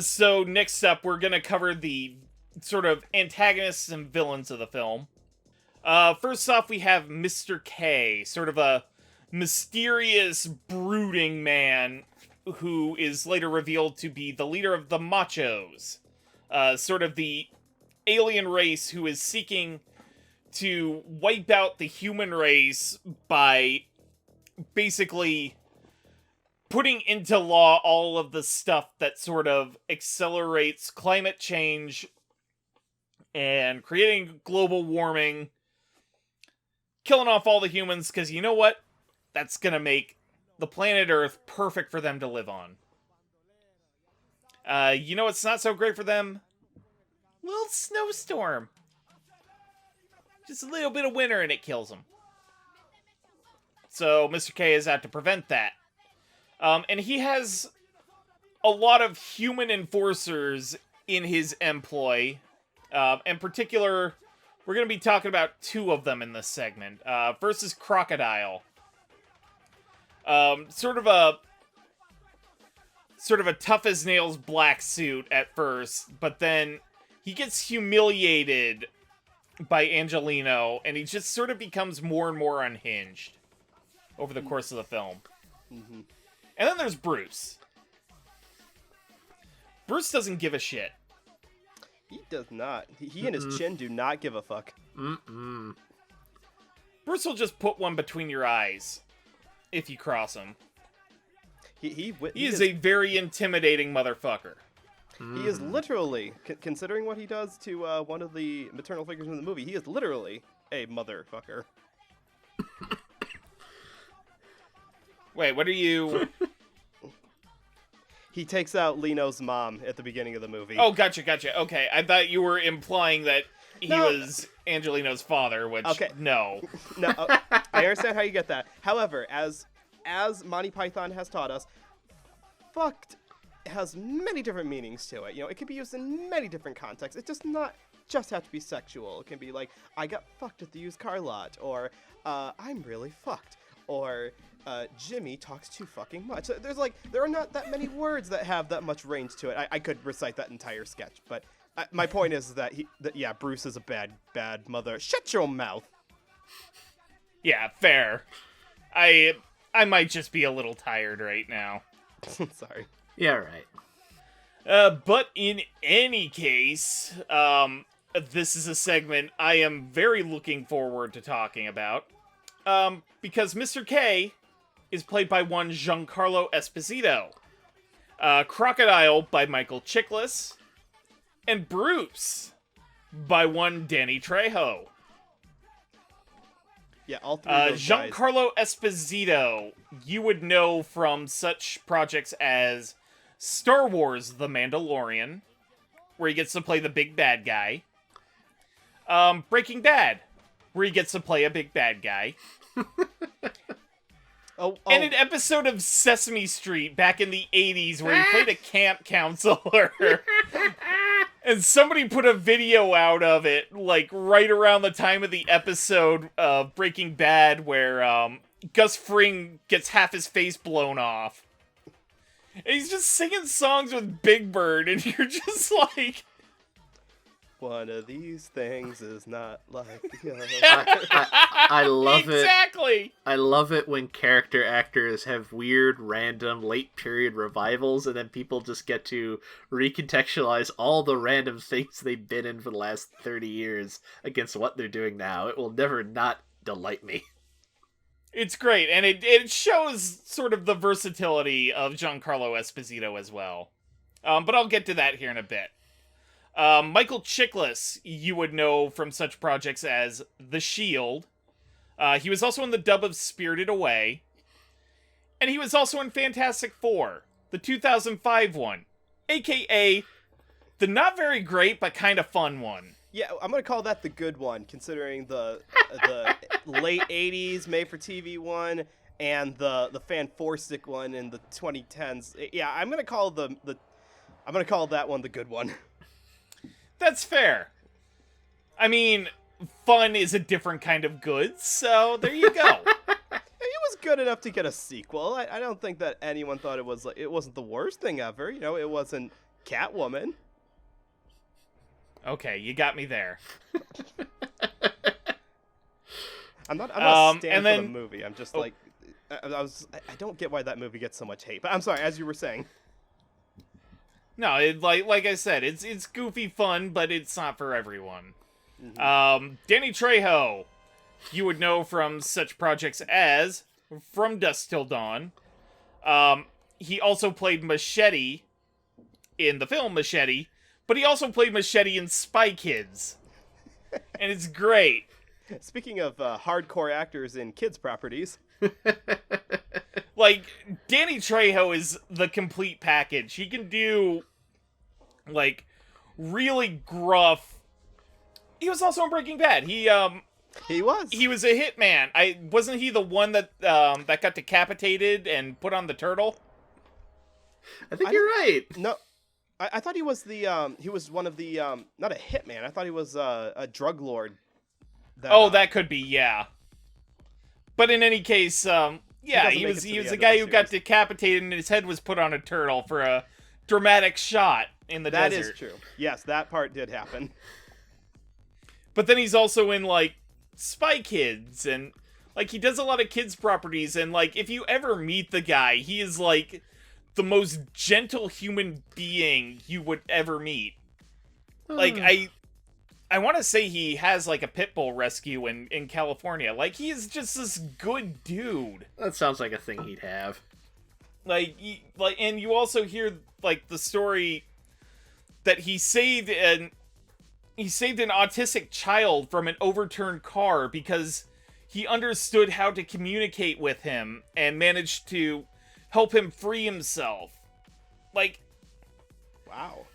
So next up, we're gonna cover the sort of antagonists and villains of the film. First off, we have Mr. K, sort of a mysterious, brooding man who is later revealed to be the leader of the Machos. Sort of the alien race who is seeking to wipe out the human race by basically putting into law all of the stuff that sort of accelerates climate change and creating global warming, killing off all the humans, because you know what? That's gonna make the planet Earth perfect for them to live on. You know what's not so great for them? Little snowstorm. Just a little bit of winter and it kills them. So Mr. K is out to prevent that. And he has a lot of human enforcers in his employ. In particular, we're going to be talking about 2 of them in this segment. First is Crocodile. Sort of a tough as nails black suit at first, but then he gets humiliated by Angelino, and he just sort of becomes more and more unhinged over the course of the film. Mm-hmm. And then there's Bruce. Bruce doesn't give a shit. He does not. He and his chin do not give a fuck. Mm-mm. Bruce will just put one between your eyes if you cross him. He is a very intimidating motherfucker. He is literally, considering what he does to one of the maternal figures in the movie, he is literally a motherfucker. Wait, what are you... He takes out Lino's mom at the beginning of the movie. Oh, gotcha. Okay, I thought you were implying that he was Angelino's father, which, no. No, I understand how you get that. However, as Monty Python has taught us, fucked has many different meanings to it. You know, it can be used in many different contexts. It does not just have to be sexual. It can be like, I got fucked at the used car lot, or I'm really fucked, or Jimmy talks too fucking much. There are not that many words that have that much range to it. I could recite that entire sketch, but my point is that Bruce is a bad mother. Shut your mouth. Yeah, fair. I might just be a little tired right now. Sorry. Yeah, right. But in any case, this is a segment I am very looking forward to talking about. Because Mr. K is played by one Giancarlo Esposito, Crocodile by Michael Chiklis, and Bruce by one Danny Trejo. Yeah, all three of those guys. Giancarlo Esposito, you would know from such projects as Star Wars The Mandalorian, where he gets to play the big bad guy. Breaking Bad, where he gets to play a big bad guy. And an episode of Sesame Street back in the 80s where he played a camp counselor. And somebody put a video out of it, like, right around the time of the episode of Breaking Bad where Gus Fring gets half his face blown off. And he's just singing songs with Big Bird, and you're just like... One of these things is not like the other. I love it. Exactly. I love it when character actors have weird, random, late period revivals, and then people just get to recontextualize all the random things they've been in for the last 30 years against what they're doing now. It will never not delight me. It's great, and it shows sort of the versatility of Giancarlo Esposito as well. But I'll get to that here in a bit. Michael Chiklis, you would know from such projects as The Shield. He was also in the dub of Spirited Away. And he was also in Fantastic Four, the 2005 one. AKA the not very great but kind of fun one. Yeah, I'm going to call that the good one, considering the late 80s made-for-TV one and the Fan-4stick one in the 2010s. Yeah, I'm going to call that one the good one. That's fair. I mean, fun is a different kind of good, so there you go. It was good enough to get a sequel. I don't think that anyone thought it wasn't the worst thing ever. You know, it wasn't Catwoman. Okay, you got me there. I'm not standing and then, for the movie. I'm just I don't get why that movie gets so much hate. But I'm sorry, as you were saying. No, like I said, it's goofy fun, but it's not for everyone. Mm-hmm. Danny Trejo, you would know from such projects as From Dusk Till Dawn. He also played Machete in the film Machete, but he also played Machete in Spy Kids. And it's great. Speaking of hardcore actors in kids' properties. Like, Danny Trejo is the complete package. He can do, like, really gruff... He was also in Breaking Bad. He was. He was a hitman. Wasn't he the one that that got decapitated and put on the turtle? I think you're right. No, I thought he was he was one of the, not a hitman. I thought he was a drug lord. That could be, yeah. But in any case, Yeah, doesn't he make was it to he the was end a of guy the who got series. decapitated and his head was put on a turtle for a dramatic shot in the That desert. is true. Yes, that part did happen. But then he's also in, like, Spy Kids, and, like, he does a lot of kids' properties, and, like, if you ever meet the guy, he is, like, the most gentle human being you would ever meet. Like, I want to say he has, like, a pit bull rescue in California. Like, he is just this good dude. That sounds like a thing he'd have. And you also hear, like, the story that he saved an autistic child from an overturned car because he understood how to communicate with him and managed to help him free himself. Like, Wow.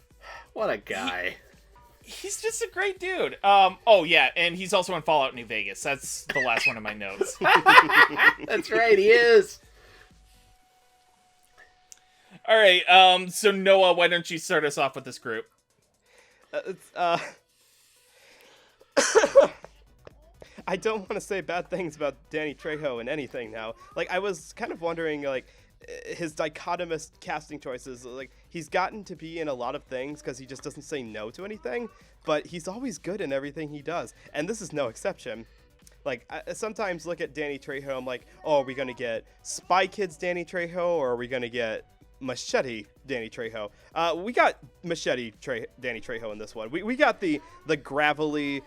What a guy. he's just a great dude. Oh yeah, and he's also in Fallout New Vegas. That's the last one of my notes. That's right, he is. All right, so Noah, why don't you start us off with this group? I don't want to say bad things about Danny Trejo in anything now. Like, I was kind of wondering, like, his dichotomous casting choices. Like, he's gotten to be in a lot of things because he just doesn't say no to anything, but he's always good in everything he does, and this is no exception. Like, I sometimes look at Danny Trejo, I'm like, oh, are we going to get Spy Kids Danny Trejo, or are we going to get Machete Danny Trejo? We got Machete Danny Trejo in this one. We got the gravelly,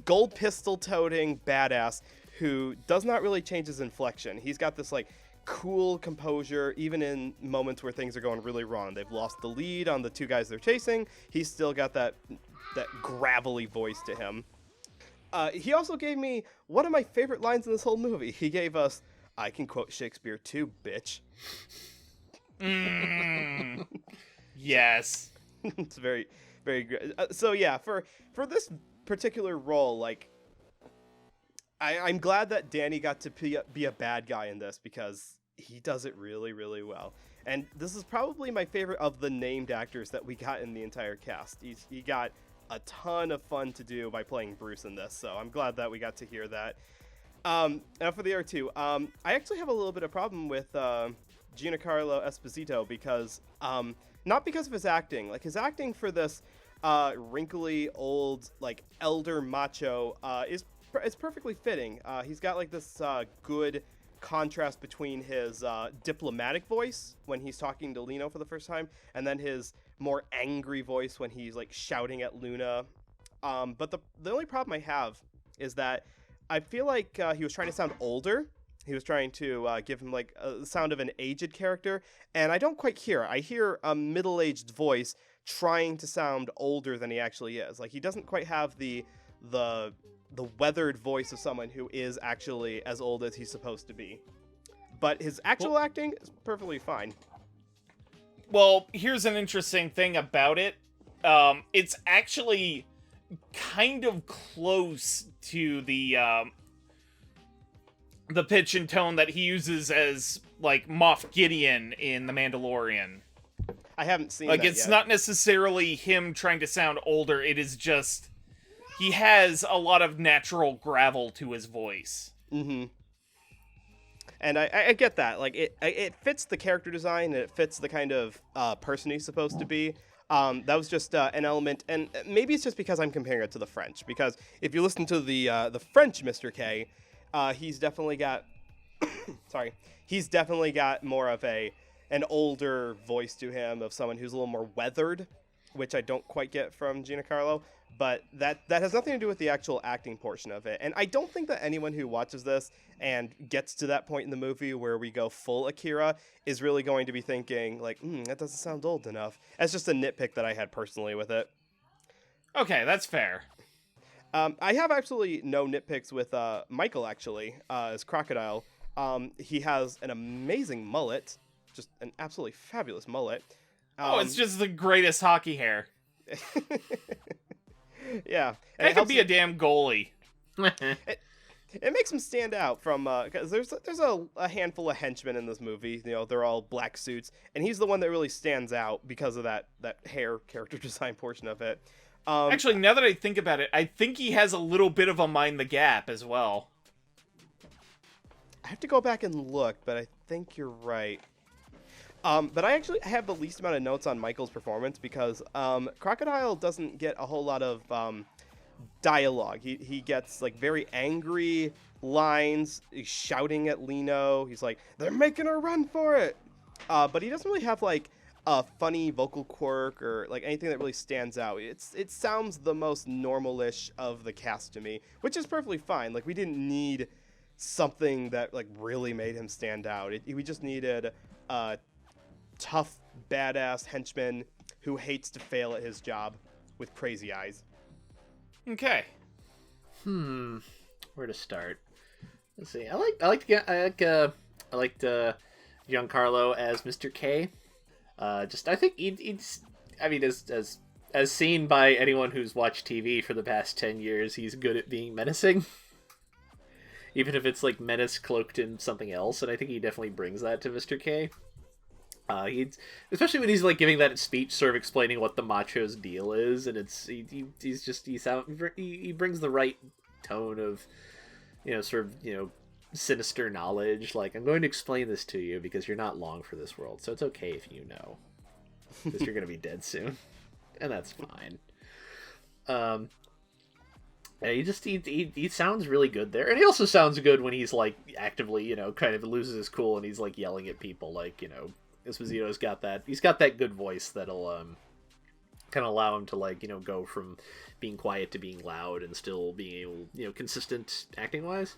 gold pistol toting badass who does not really change his inflection. He's got this like cool composure even in moments where things are going really wrong. They've lost the lead on the two guys they're chasing. He's still got that gravelly voice to him. He also gave me one of my favorite lines in this whole movie. He gave us, "I can quote Shakespeare too, bitch." Yes. It's very, very good. So yeah, for this particular role, like, I'm glad that Danny got to be a bad guy in this because he does it really, really well. And this is probably my favorite of the named actors that we got in the entire cast. He got a ton of fun to do by playing Bruce in this, so I'm glad that we got to hear that. Now for the other two, I actually have a little bit of problem with Giancarlo Esposito because, not because of his acting. Like, his acting for this wrinkly, old, like, elder macho is perfectly fitting. He's got, like, this good contrast between his diplomatic voice when he's talking to Lino for the first time, and then his more angry voice when he's, like, shouting at Luna. But the only problem I have is that I feel like he was trying to sound older. He was trying to give him, like, a sound of an aged character, and I don't quite hear. I hear a middle-aged voice trying to sound older than he actually is. Like, he doesn't quite have the weathered voice of someone who is actually as old as he's supposed to be. But his actual acting is perfectly fine. Well, here's an interesting thing about it. It's actually kind of close to the pitch and tone that he uses as, like, Moff Gideon in The Mandalorian. I haven't seen like, that it's yet. not necessarily him trying to sound older, it is just he has a lot of natural gravel to his voice. Mm-hmm. And I get that. Like, it fits the character design, and it fits the kind of person he's supposed to be. That was just an element, and maybe it's just because I'm comparing it to the French. Because if you listen to the French Mr. K, he's definitely got, he's definitely got more of an older voice to him, of someone who's a little more weathered, which I don't quite get from Giancarlo. But that has nothing to do with the actual acting portion of it. And I don't think that anyone who watches this and gets to that point in the movie where we go full Akira is really going to be thinking, like, that doesn't sound old enough. That's just a nitpick that I had personally with it. Okay, that's fair. I have absolutely no nitpicks with Michael, actually, as Crocodile. He has an amazing mullet, just an absolutely fabulous mullet. It's just the greatest hockey hair. Yeah. That could be a damn goalie. It makes him stand out from, because there's a handful of henchmen in this movie. You know, they're all black suits, and he's the one that really stands out because of that hair character design portion of it. Actually, now that I think about it, I think he has a little bit of a Mind the Gap as well. have to go back and look, but I think you're right. But I actually have the least amount of notes on Michael's performance because Crocodile doesn't get a whole lot of dialogue. He gets like very angry lines. He's shouting at Lino. He's like, "They're making her run for it," but he doesn't really have like a funny vocal quirk or like anything that really stands out. It sounds the most normal-ish of the cast to me, which is perfectly fine. Like we didn't need something that like really made him stand out. We just needed a tough, badass henchman who hates to fail at his job with crazy eyes. Okay. Where to start? Let's see. I liked Giancarlo as Mr. K. I think he's. I mean, as seen by anyone who's watched TV for the past 10 years, he's good at being menacing. Even if it's like menace cloaked in something else, and I think he definitely brings that to Mr. K. Especially when he's like giving that speech, sort of explaining what the macho's deal is, and he brings the right tone of, sinister knowledge. Like, I'm going to explain this to you because you're not long for this world, so it's okay if you know, because you're going to be dead soon, and that's fine. He sounds really good there, and he also sounds good when he's like actively, kind of loses his cool and he's like yelling at people, like, Esposito's got that. He's got that good voice that'll kind of allow him to like go from being quiet to being loud and still being able consistent acting wise.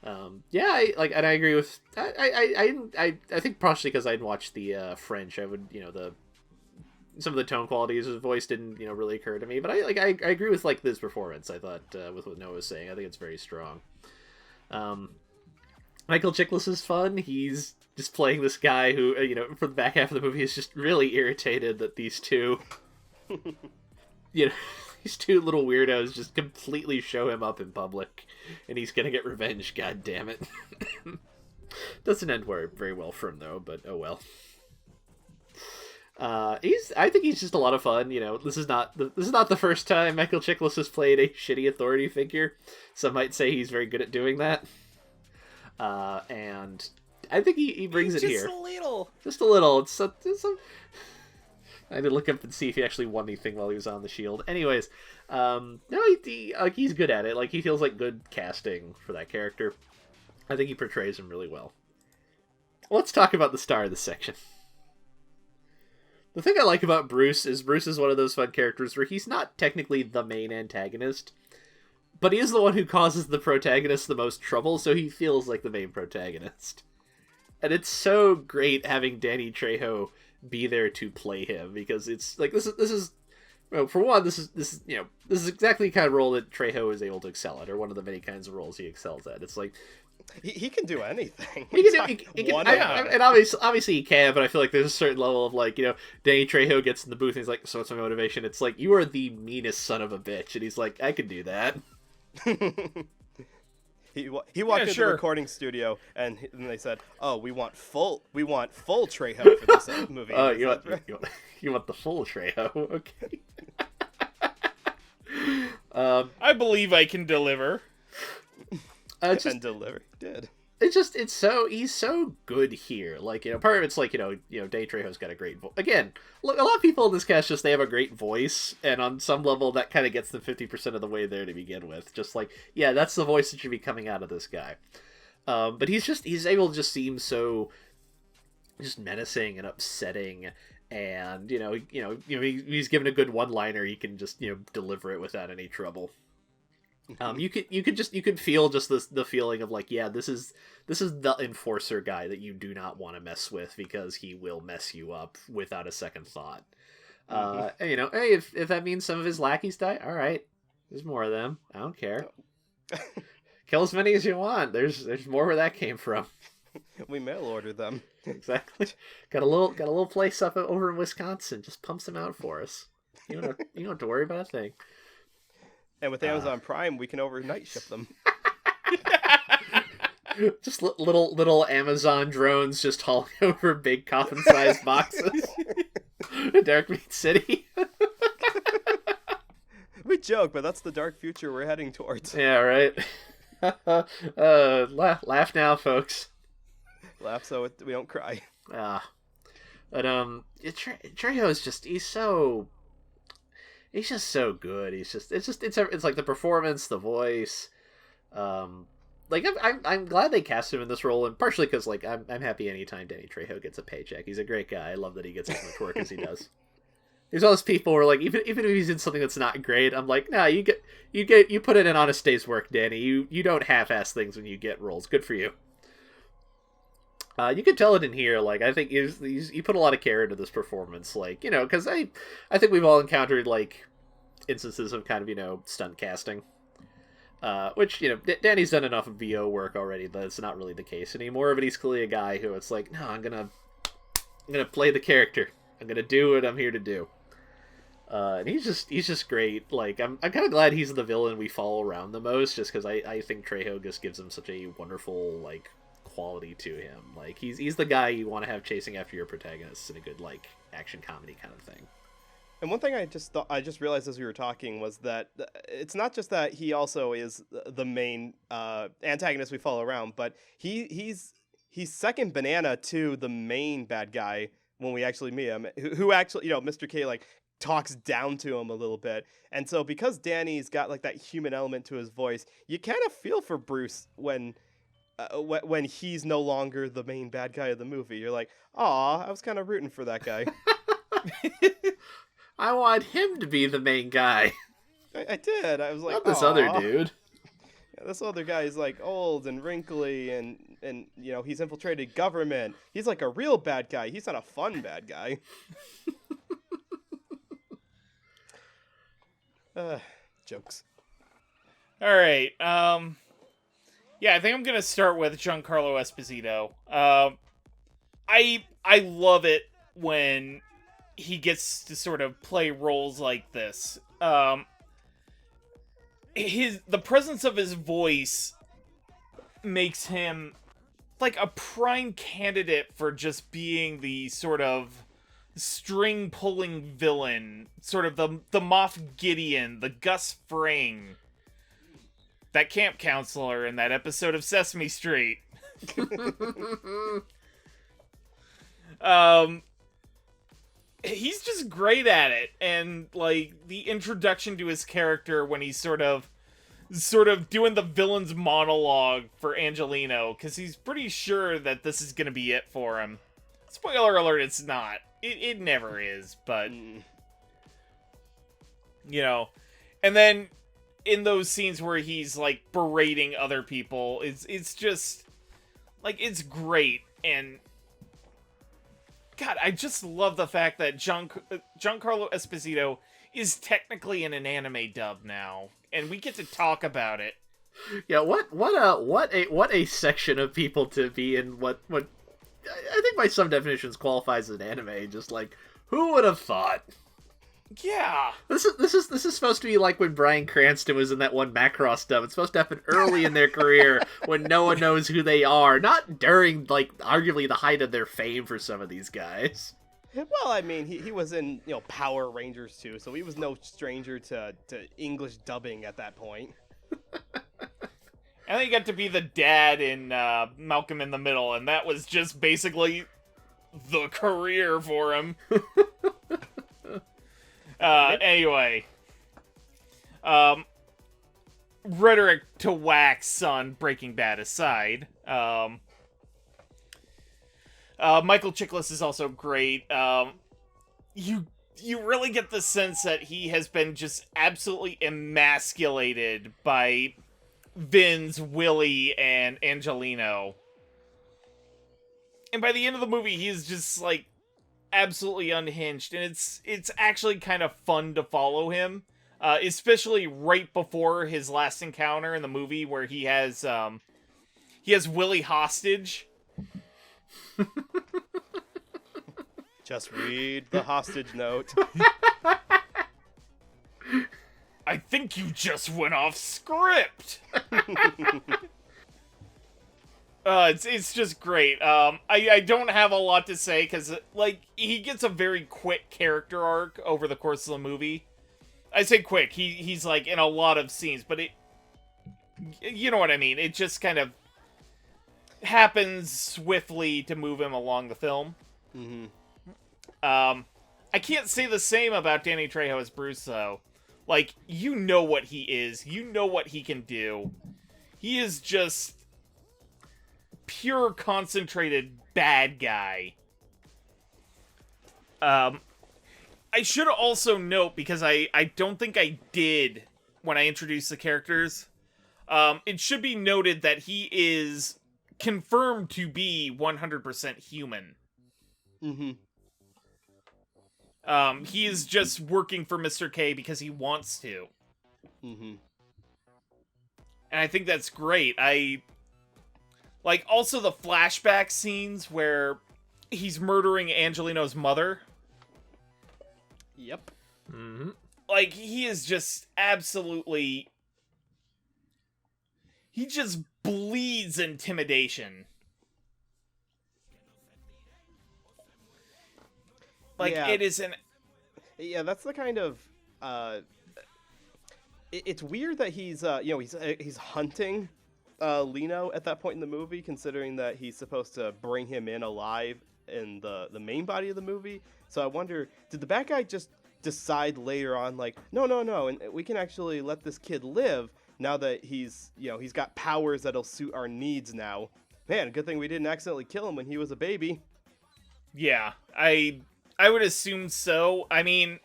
And I agree with. I think partially because I didn't watch the French, I would some of the tone qualities of his voice didn't really occur to me, but I agree with like this performance. I thought with what Noah was saying, I think it's very strong. Michael Chiklis is fun. He's just playing this guy who, for the back half of the movie is just really irritated that these two, these two little weirdos just completely show him up in public, and he's gonna get revenge. God damn it! Doesn't end very well for him though, but oh well. I think he's just a lot of fun. This is not the first time Michael Chiklis has played a shitty authority figure. Some might say he's very good at doing that. And I think he brings it here. Just a little. It's I had to look up and see if he actually won anything while he was on the Shield. Anyways, no, he's good at it. Like, he feels like good casting for that character. I think he portrays him really well. Let's talk about the star of this section. The thing I like about Bruce is one of those fun characters where he's not technically the main antagonist, but he is the one who causes the protagonist the most trouble, so he feels like the main protagonist. And it's so great having Danny Trejo be there to play him, because it's like this is well, for one, this is exactly the kind of role that Trejo is able to excel at, or one of the many kinds of roles he excels at. It's like he can do anything. He can, and obviously he can, but I feel like there's a certain level of like, Danny Trejo gets in the booth and he's like, "So what's my motivation?" It's like, "You are the meanest son of a bitch," and he's like, "I can do that." He walked into the recording studio and they said, "Oh, we want full Trejo for this movie." Oh, you want the full Trejo? Okay. I believe I can deliver. And deliver did. He's so good here. Like, part of it's like, Danny Trejo's got a great voice. Again, look, a lot of people in this cast they have a great voice, and on some level that kind of gets them 50% of the way there to begin with. Just like, yeah, that's the voice that should be coming out of this guy. But he's able to just seem so just menacing and upsetting, and he's given a good one-liner, he can just deliver it without any trouble. You could feel just the feeling of like, yeah, this is the enforcer guy that you do not want to mess with, because he will mess you up without a second thought. Hey, if that means some of his lackeys die, all right, there's more of them. I don't care. Kill as many as you want. There's more where that came from. We mail order them. Exactly. Got a little place up over in Wisconsin. Just pumps them out for us. You don't have to worry about a thing. And with Amazon Prime, we can overnight ship them. Just little Amazon drones just hauling over big coffin-sized boxes. Dark Meat City. We joke, but that's the dark future we're heading towards. Yeah, right. Laugh now, folks. Laugh so we don't cry. But Trejo is just he's just so good. It's like the performance, the voice. Like I'm glad they cast him in this role, and partially because like I'm happy anytime Danny Trejo gets a paycheck. He's a great guy. I love that he gets as much work as he does. There's all those people who are like, even if he's in something that's not great, I'm like, nah, you put in an honest day's work, Danny. You don't half-ass things when you get roles. Good for you. You can tell it in here. Like, I think he put a lot of care into this performance. Like, because I think we've all encountered like instances of kind of stunt casting, which Danny's done enough of VO work already that it's not really the case anymore. But he's clearly a guy who it's like, no, I'm gonna play the character. I'm gonna do what I'm here to do. And he's just great. Like, I'm kind of glad he's the villain we follow around the most, just because I think Trejo just gives him such a wonderful like quality to him. Like, he's the guy you want to have chasing after your protagonists in a good like action comedy kind of thing. And one thing I just realized as we were talking was that it's not just that he also is the main antagonist we follow around, but he's second banana to the main bad guy when we actually meet him, who actually, Mr. K like talks down to him a little bit. And so because Danny's got like that human element to his voice, you kind of feel for Bruce when he's no longer the main bad guy of the movie. You're like, aw, I was kind of rooting for that guy. I want him to be the main guy. I did. I was like, not this other dude. Yeah, this other guy is like old and wrinkly and he's infiltrated government. He's like a real bad guy. He's not a fun bad guy. Jokes. All right. Yeah, I think I'm gonna start with Giancarlo Esposito. I love it when he gets to sort of play roles like this. The presence of his voice makes him like a prime candidate for just being the sort of string pulling villain, sort of the Moff Gideon, the Gus Fring, that camp counselor in that episode of Sesame Street. He's just great at it, and like the introduction to his character when he's sort of doing the villain's monologue for Angelino, because he's pretty sure that this is gonna be it for him. Spoiler alert, it's not. It never is, but and then in those scenes where he's like berating other people, it's just like, it's great. And God, I just love the fact that Giancarlo Esposito is technically in an anime dub now, and we get to talk about it. Yeah, what a section of people to be in what I think by some definitions qualifies as an anime. Just like, who would have thought? Yeah. This is supposed to be like when Bryan Cranston was in that one Macross dub. It's supposed to happen early in their career when no one knows who they are, not during like arguably the height of their fame for some of these guys. Well, I mean, he was in Power Rangers too, so he was no stranger to English dubbing at that point. And then he got to be the dad in Malcolm in the Middle, and that was just basically the career for him. Anyway. Rhetoric to wax on Breaking Bad aside. Michael Chiklis is also great. You really get the sense that he has been just absolutely emasculated by Vinz, Willie, and Angelino. And by the end of the movie, he's just like absolutely unhinged, and it's actually kind of fun to follow him, especially right before his last encounter in the movie, where he has Willie hostage. Just read the hostage note. I think you just went off script. It's just great. I don't have a lot to say because like he gets a very quick character arc over the course of the movie. I say quick. He's like in a lot of scenes, but You know what I mean? It just kind of happens swiftly to move him along the film. Mm-hmm. I can't say the same about Danny Trejo as Bruce, though. Like, you know what he is. You know what he can do. He is just pure concentrated bad guy. I should also note, because I don't think I did when I introduced the characters, it should be noted that he is confirmed to be 100% human. Mm-hmm. He is just working for Mr. K because he wants to. Mm-hmm. And I think that's great. Like, also the flashback scenes where he's murdering Angelino's mother. Yep. Mm-hmm. Like, he is just absolutely... He just bleeds intimidation. Like, Yeah. it is an... Yeah, that's the kind of... It's weird that he's hunting Lino at that point in the movie, considering that he's supposed to bring him in alive in the main body of the movie. So I wonder, did the bad guy just decide later on, like, no, and we can actually let this kid live now that he's got powers that'll suit our needs now. Man, good thing we didn't accidentally kill him when he was a baby. Yeah, I would assume so. I mean,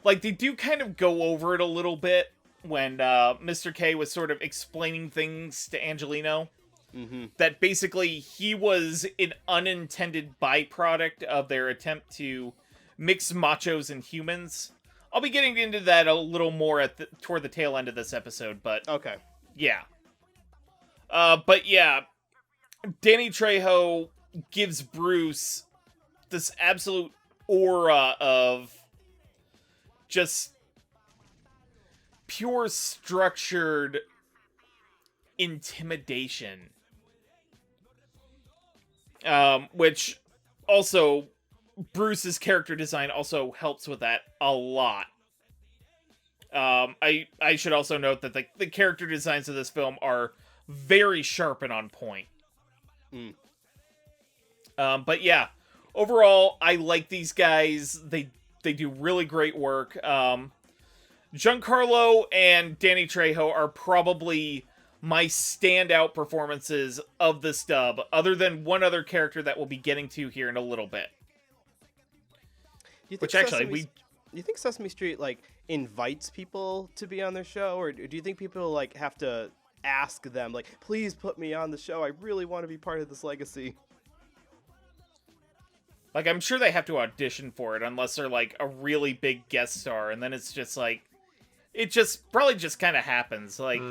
like, they do kind of go over it a little bit when Mr. K was sort of explaining things to Angelino. Mm-hmm. That basically he was an unintended byproduct of their attempt to mix machos and humans. I'll be getting into that a little more toward the tail end of this episode, but... Okay. Yeah. But yeah, Danny Trejo gives Bruce this absolute aura of just pure structured intimidation. Which also, Bruce's character design also helps with that a lot. I should also note that the character designs of this film are very sharp and on point. Mm. But yeah, overall, I like these guys. They do really great work. Giancarlo and Danny Trejo are probably my standout performances of this dub, other than one other character that we'll be getting to here in a little bit. Which actually, you think Sesame Street, like, invites people to be on their show, or do you think people, like, have to ask them, like, please put me on the show, I really want to be part of this legacy? Like, I'm sure they have to audition for it, unless they're, like, a really big guest star, and then it's just, like, it just, probably just kind of happens, like...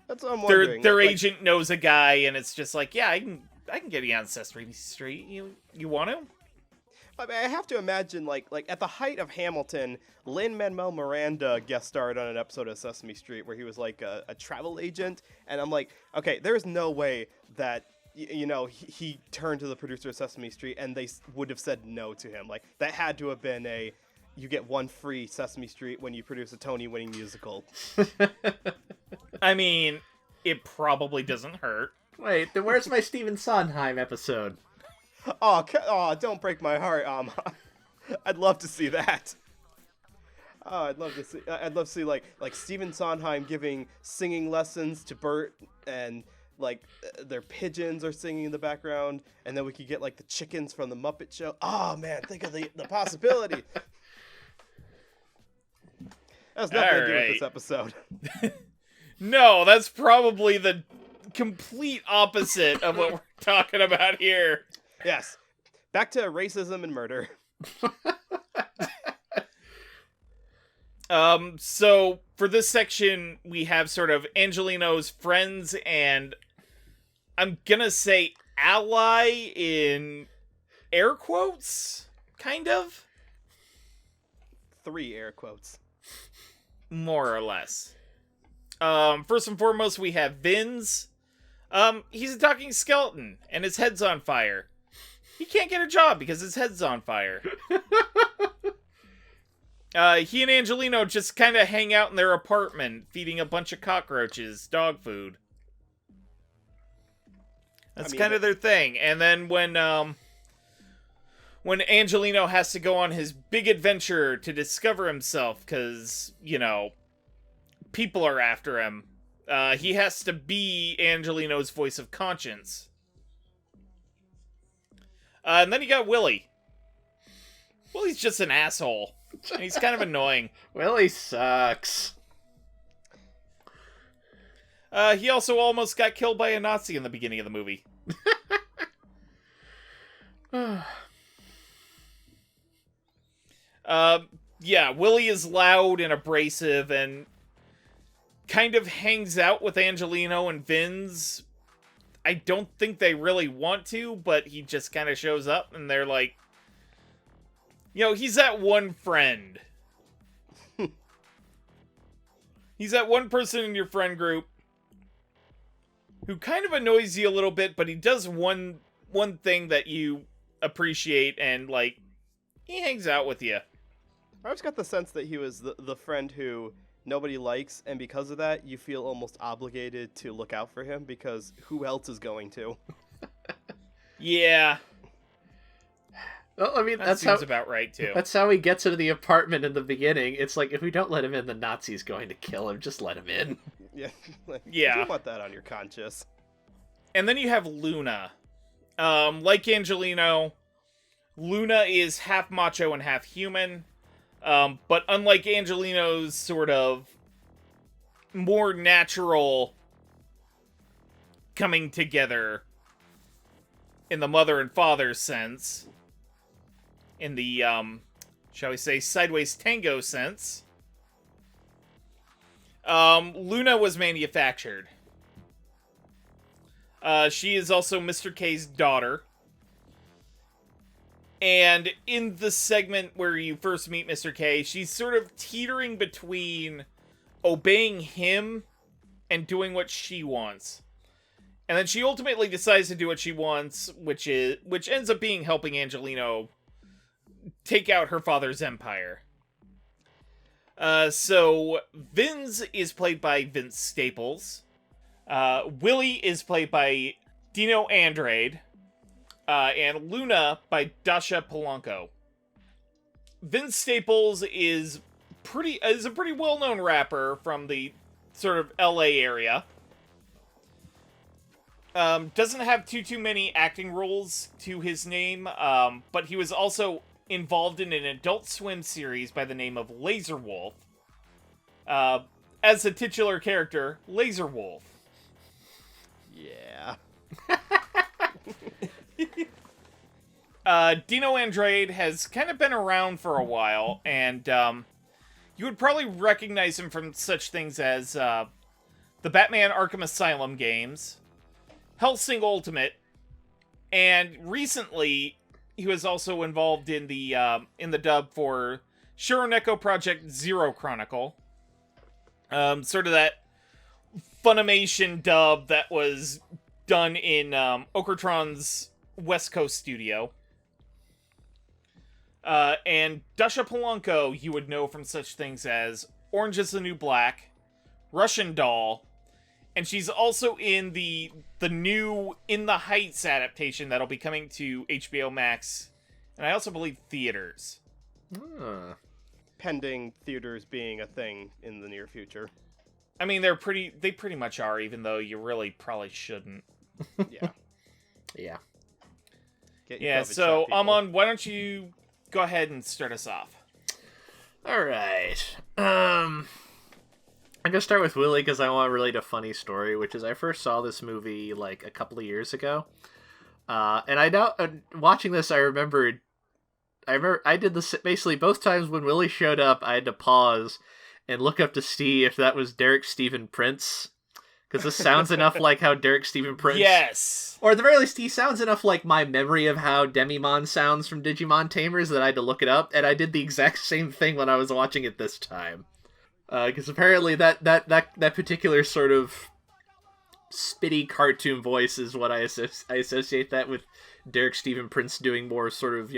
That's what I'm wondering. Their agent knows a guy, and it's just like, yeah, I can get you on Sesame Street. You want to? I mean, I have to imagine, like at the height of Hamilton, Lin-Manuel Miranda guest starred on an episode of Sesame Street where he was like a travel agent, and I'm like, okay, there's no way that he turned to the producer of Sesame Street and they would have said no to him. Like, that had to have been you get one free Sesame Street when you produce a Tony-winning musical. I mean, it probably doesn't hurt. Wait, then where's my Stephen Sondheim episode? Oh, don't break my heart. I'd love to see that. Oh, I'd love to see like Stephen Sondheim giving singing lessons to Bert, and like their pigeons are singing in the background, and then we could get like the chickens from the Muppet Show. Oh man, think of the possibility. That has nothing to do with this episode. No, that's probably the complete opposite of what we're talking about here. Yes. Back to racism and murder. So for this section, we have sort of Angelino's friends and I'm gonna say ally in air quotes, kind of. 3 air quotes. More or less. First and foremost, we have Vinz. He's a talking skeleton, and his head's on fire. He can't get a job because his head's on fire. He and Angelino just kind of hang out in their apartment, feeding a bunch of cockroaches dog food. That's kind of their thing. And then when Angelino has to go on his big adventure to discover himself, because, people are after him, he has to be Angelino's voice of conscience. And then you got Willie. Willie's just an asshole. And he's kind of annoying. Willie sucks. He also almost got killed by a Nazi in the beginning of the movie. Yeah, Willie is loud and abrasive and kind of hangs out with Angelino and Vinz. I don't think they really want to, but he just kind of shows up and they're like, he's that one friend. He's that one person in your friend group who kind of annoys you a little bit, but he does one thing that you appreciate, and, he hangs out with you. I just got the sense that he was the friend who nobody likes, and because of that, you feel almost obligated to look out for him, because who else is going to? Yeah. Well, I mean, that seems about right, too. That's how he gets into the apartment in the beginning. It's like, if we don't let him in, the Nazi's going to kill him. Just let him in. Yeah. Yeah. You don't want that on your conscience. And then you have Luna. Like Angelino, Luna is half macho and half human. But unlike Angelino's sort of more natural coming together in the mother and father sense, in the, shall we say, sideways tango sense, Luna was manufactured. She is also Mr. K's daughter. And in the segment where you first meet Mr. K, she's sort of teetering between obeying him and doing what she wants. And then she ultimately decides to do what she wants, which ends up being helping Angelino take out her father's empire. So Vinz is played by Vince Staples. Willie is played by Dino Andrade. And Luna by Dasha Polanco. Vince Staples is a pretty well-known rapper from the sort of LA area. Doesn't have too many acting roles to his name, but he was also involved in an Adult Swim series by the name of Laser Wolf. As the titular character, Laser Wolf. Yeah. Dino Andrade has kind of been around for a while, and you would probably recognize him from such things as the Batman Arkham Asylum games, Hellsing Ultimate, and recently he was also involved in the dub for Shironeko Project Zero Chronicle, sort of that Funimation dub that was done in Okratron's West Coast studio. And Dasha Polanco you would know from such things as Orange is the New Black, Russian Doll, and she's also in the new In the Heights adaptation that'll be coming to HBO Max, and I also believe theaters. Pending theaters being a thing in the near future. I mean, they pretty much are, even though you really probably shouldn't. Yeah. Yeah. Yeah, so, Amon, why don't you go ahead and start us off? Alright. I'm gonna start with Willie because I want to relate a funny story, which is I first saw this movie, a couple of years ago. And I know, watching this, I remember I did this basically both times when Willie showed up, I had to pause and look up to see if that was Derek Stephen Prince. Because this sounds enough like how Derek Stephen Prince... Yes! Or at the very least, he sounds enough like my memory of how Demimon sounds from Digimon Tamers that I had to look it up, and I did the exact same thing when I was watching it this time. Because apparently that particular sort of spitty cartoon voice is what I associate that with Derek Stephen Prince doing more sort of,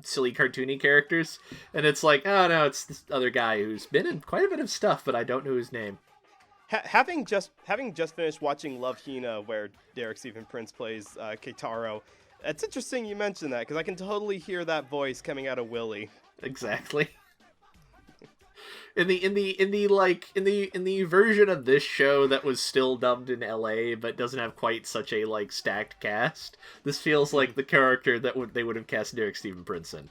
silly cartoony characters, and it's like, oh no, it's this other guy who's been in quite a bit of stuff, but I don't know his name. Having just finished watching Love Hina, where Derek Stephen Prince plays Keitaro, it's interesting you mentioned that because I can totally hear that voice coming out of Willie. Exactly. In the version of this show that was still dubbed in LA but doesn't have quite such a like stacked cast, this feels like the character that they would have cast Derek Stephen Prince in.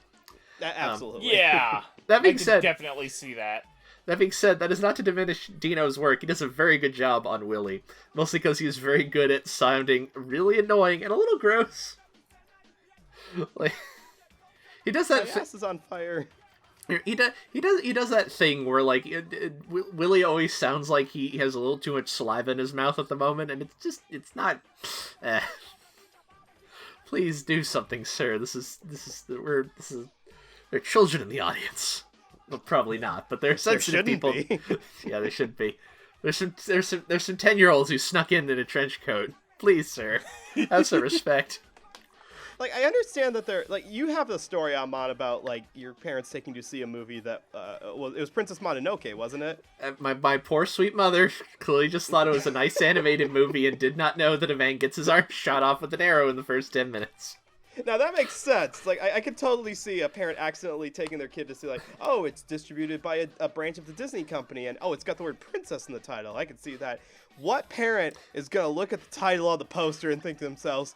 Absolutely. Yeah. That being I said, can definitely see that. That being said, that is not to diminish Dino's work. He does a very good job on Willie, mostly because he's very good at sounding really annoying and a little gross. Like he does that. My ass is on fire. He does that thing where like Willie always sounds like he has a little too much saliva in his mouth at the moment, and it's not. Please do something, sir. There are children in the audience. Well, probably not, but they're sensitive people. Yeah, they should be. There's some 10-year-olds who snuck in a trench coat. Please, sir, have some respect. Like, I understand that they're like, you have a story, Amon, about like your parents taking you to see a movie that it was Princess Mononoke, wasn't it? My poor sweet mother clearly just thought it was a nice animated movie and did not know that a man gets his arm shot off with an arrow in the first 10 minutes. Now that makes sense. Like I could totally see a parent accidentally taking their kid to see like, oh, it's distributed by a branch of the Disney company, and oh, it's got the word princess in the title. I could see that. What parent is gonna look at the title on the poster and think to themselves,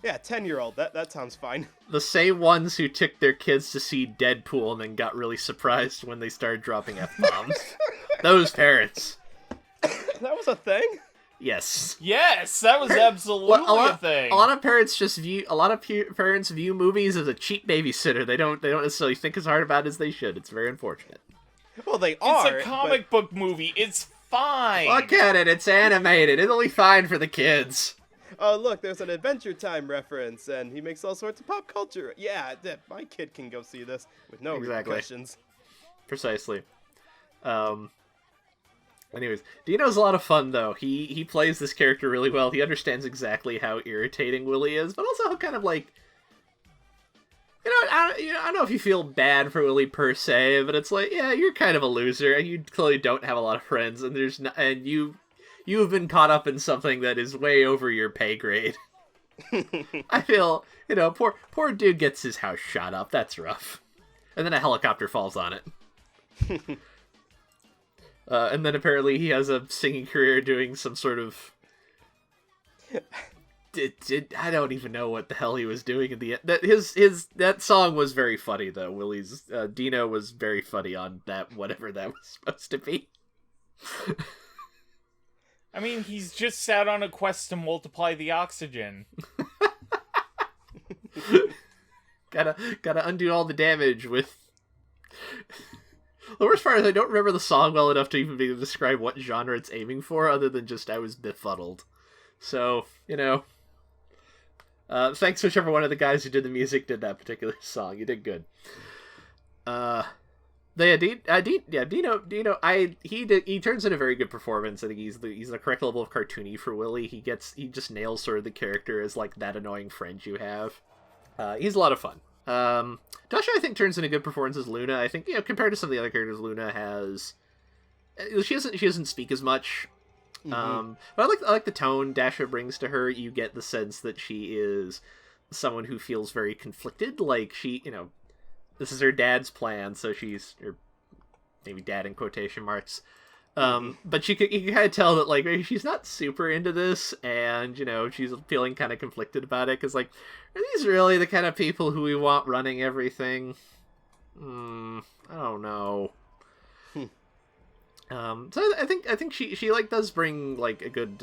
yeah, 10-year-old, that sounds fine. The same ones who took their kids to see Deadpool and then got really surprised when they started dropping F-bombs. Those parents. That was a thing? Yes. Yes, that was absolutely a thing. A lot of parents parents view movies as a cheap babysitter. They don't necessarily think as hard about it as they should. It's very unfortunate. Well, they are. It's a comic book movie. It's fine. Look at it. It's animated. It'll be fine for the kids. Oh, look, there's an Adventure Time reference, and he makes all sorts of pop culture. Yeah, my kid can go see this with no repercussions. Precisely. Anyways, Dino's a lot of fun, though. He plays this character really well. He understands exactly how irritating Willie is, but also how kind of like... I don't know if you feel bad for Willie per se, but it's like, yeah, you're kind of a loser, and you clearly don't have a lot of friends, and you have been caught up in something that is way over your pay grade. I feel, poor dude gets his house shot up. That's rough. And then a helicopter falls on it. And then apparently he has a singing career doing some sort of... I don't even know what the hell he was doing in the end. That song was very funny, though. Willie's Dino was very funny on that, whatever that was supposed to be. I mean, he's just sat on a quest to multiply the oxygen. gotta undo all the damage with... The worst part is I don't remember the song well enough to even be able to describe what genre it's aiming for, other than just I was befuddled. So, thanks to whichever one of the guys who did the music did that particular song. You did good. Dino, he turns in a very good performance. I think he's the correct level of cartoony for Willie. He just nails sort of the character as like that annoying friend you have. He's a lot of fun. Dasha, I think, turns in a good performance as Luna. I think, compared to some of the other characters, Luna has... She doesn't speak as much. Mm-hmm. But I like the tone Dasha brings to her. You get the sense that she is someone who feels very conflicted. Like, she, this is her dad's plan, so she's... Or maybe dad in quotation marks. But you can kind of tell that, like, maybe she's not super into this, and, she's feeling kind of conflicted about it, because, like, are these really the kind of people who we want running everything? I don't know. So I think she like, does bring, like, a good,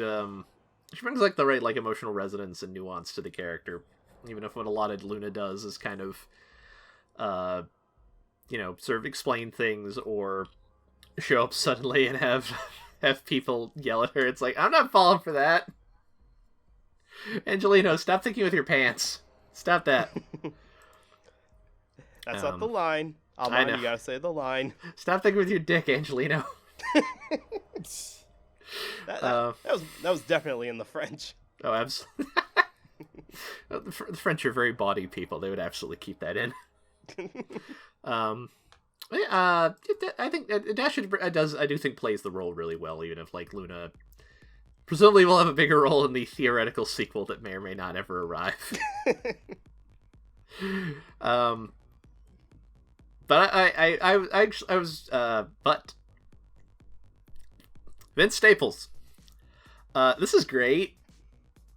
she brings, like, the right, like, emotional resonance and nuance to the character, even if what a lot of Luna does is kind of, sort of explain things, or show up suddenly and have people yell at her. It's like, I'm not falling for that. Angelino, stop thinking with your pants. Stop that. That's not the line. I know. You gotta say the line. Stop thinking with your dick, Angelino. that was definitely in the French. Oh, absolutely. The French are very bawdy people. They would absolutely keep that in. I think Dash does. I do think plays the role really well, even if like Luna presumably will have a bigger role in the theoretical sequel that may or may not ever arrive. But but Vince Staples. This is great.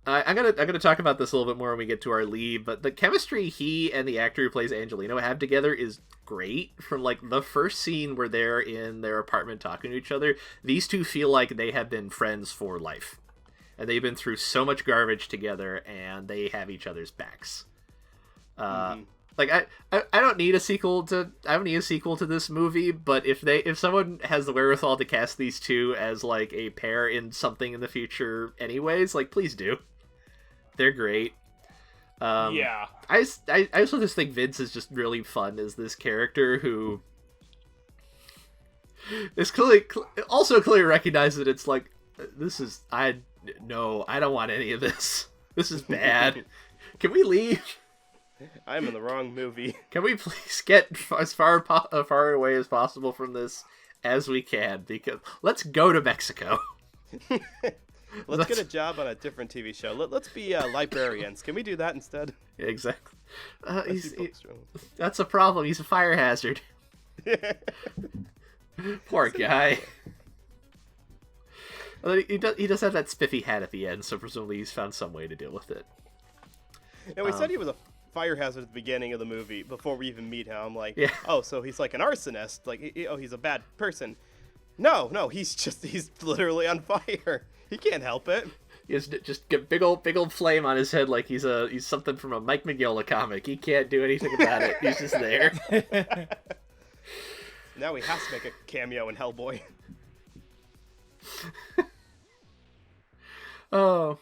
I'm gonna talk about this a little bit more when we get to our lead, but the chemistry he and the actor who plays Angelino have together is great. From like the first scene where they're in their apartment talking to each other, these two feel like they have been friends for life, and they've been through so much garbage together, and they have each other's backs. Like I don't need a sequel to this movie, but if someone has the wherewithal to cast these two as like a pair in something in the future, anyways, like please do. They're great. Yeah. I also just think Vince is just really fun as this character who is clearly recognizes that it's like I don't want any of this. This is bad. Can we leave? I'm in the wrong movie. Can we please get as far away as possible from this as we can? Because let's go to Mexico. Let's get a job on a different TV show. Let's be librarians. Can we do that instead? Yeah, exactly. That's a problem. He's a fire hazard. Poor guy. Well, he does have that spiffy hat at the end, so presumably he's found some way to deal with it. And we said he was a fire hazard at the beginning of the movie before we even meet him. I'm like, yeah. Oh, so he's like an arsonist. Like, he's a bad person. No, he's literally on fire. He can't help it. He has just a big old flame on his head, like he's something from a Mike Mignola comic. He can't do anything about it. He's just there. Now he has to make a cameo in Hellboy. Oh.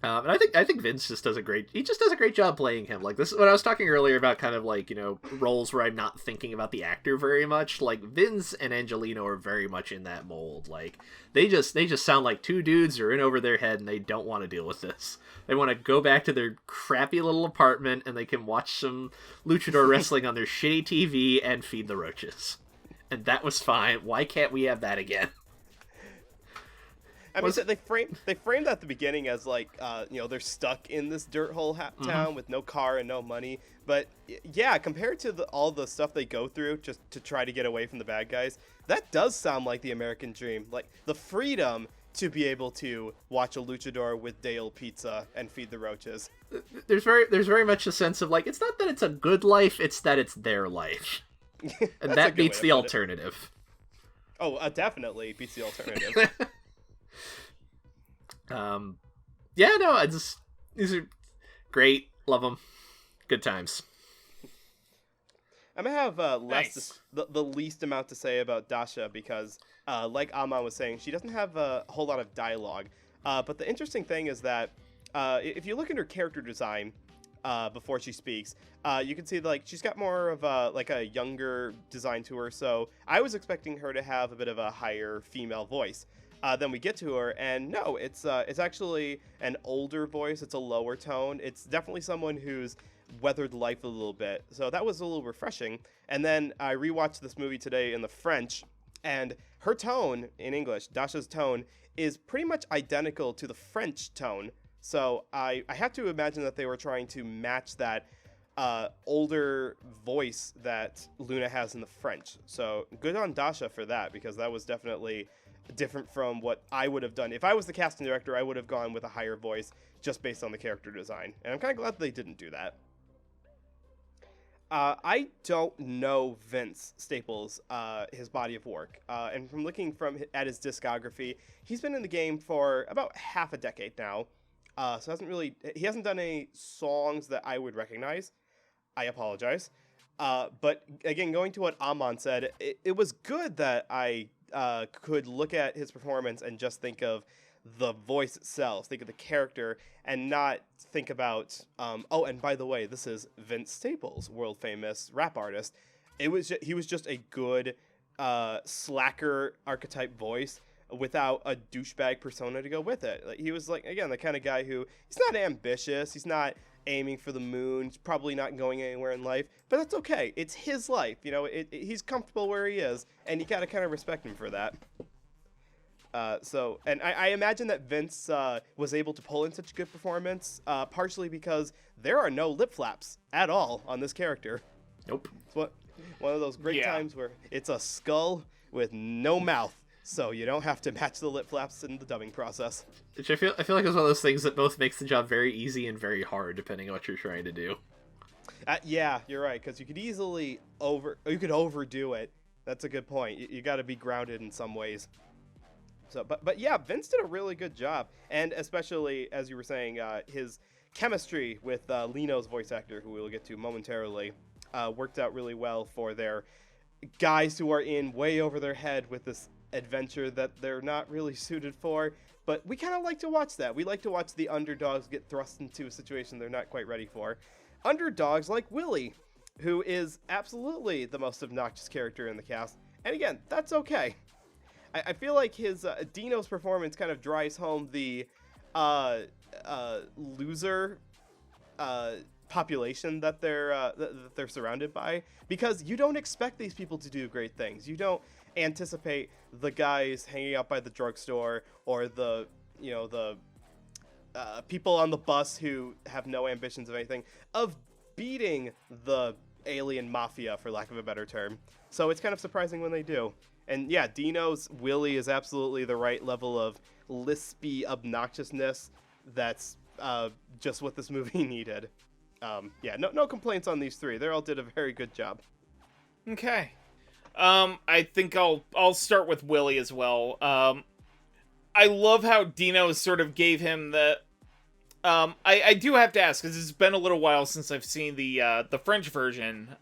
And I think Vince just does a great job playing him. Like this, when I was talking earlier about kind of like, roles where I'm not thinking about the actor very much, like Vince and Angelino are very much in that mold. Like they just sound like two dudes who are in over their head and they don't want to deal with this. They want to go back to their crappy little apartment and they can watch some luchadore wrestling on their shitty TV and feed the roaches. And that was fine. Why can't we have that again? I mean, they framed at the beginning as like, they're stuck in this dirt hole town with no car and no money. But yeah, compared to all the stuff they go through just to try to get away from the bad guys, that does sound like the American dream. Like the freedom to be able to watch a luchador with Dale pizza and feed the roaches. There's very much a sense of like, it's not that it's a good life, it's that it's their life. And that beats the alternative. Oh, definitely beats the alternative. These are great. Love them. Good times. I'm gonna have the least amount to say about Dasha because, like Amon was saying, she doesn't have a whole lot of dialogue. But the interesting thing is that if you look at her character design before she speaks, you can see like she's got more of a younger design to her. So I was expecting her to have a bit of a higher female voice. Then we get to her, and no, it's actually an older voice. It's a lower tone. It's definitely someone who's weathered life a little bit. So that was a little refreshing. And then I rewatched this movie today in the French, and her tone in English, Dasha's tone, is pretty much identical to the French tone. So I have to imagine that they were trying to match that older voice that Luna has in the French. So good on Dasha for that, because that was definitely different from what I would have done. If I was the casting director, I would have gone with a higher voice just based on the character design. And I'm kind of glad they didn't do that. I don't know Vince Staples, his body of work. And from looking at his discography, he's been in the game for about half a decade now. So he hasn't done any songs that I would recognize. I apologize. But again, going to what Amon said, it was good that I could look at his performance and just think of the voice itself, think of the character, and not think about, and by the way, this is Vince Staples, world famous rap artist. He was just a good slacker archetype voice without a douchebag persona to go with it. Like, he was like, again, the kind of guy who, he's not ambitious, he's not aiming for the moon. He's probably not going anywhere in life, but that's okay. It's his life, you know. He's comfortable where he is, and you gotta kind of respect him for that. And I imagine that Vince was able to pull in such a good performance, partially because there are no lip flaps at all on this character. Nope. It's one of those great times where it's a skull with no mouth, so you don't have to match the lip flaps in the dubbing process. Which I feel like it's one of those things that both makes the job very easy and very hard, depending on what you're trying to do. Yeah, you're right, because you could easily overdo it. That's a good point. You got to be grounded in some ways. So, but yeah, Vince did a really good job, and especially as you were saying, his chemistry with Lino's voice actor, who we'll get to momentarily, worked out really well for their guys who are in way over their head with this adventure that they're not really suited for. But we kind of like to watch that. We like to watch the underdogs get thrust into a situation they're not quite ready for. Underdogs like Willie, who is absolutely the most obnoxious character in the cast, and again, that's okay. I feel like his Dino's performance kind of drives home the loser population that they're surrounded by, because you don't expect these people to do great things. You don't anticipate the guys hanging out by the drugstore or the people on the bus who have no ambitions of anything of beating the alien mafia, for lack of a better term. So it's kind of surprising when they do. And yeah, Dino's Willie is absolutely the right level of lispy obnoxiousness. That's just what this movie needed. No complaints on these three. They all did a very good job. Okay. I think I'll start with Willie as well. I love how Dino sort of gave him the... I do have to ask, because it's been a little while since I've seen the French version.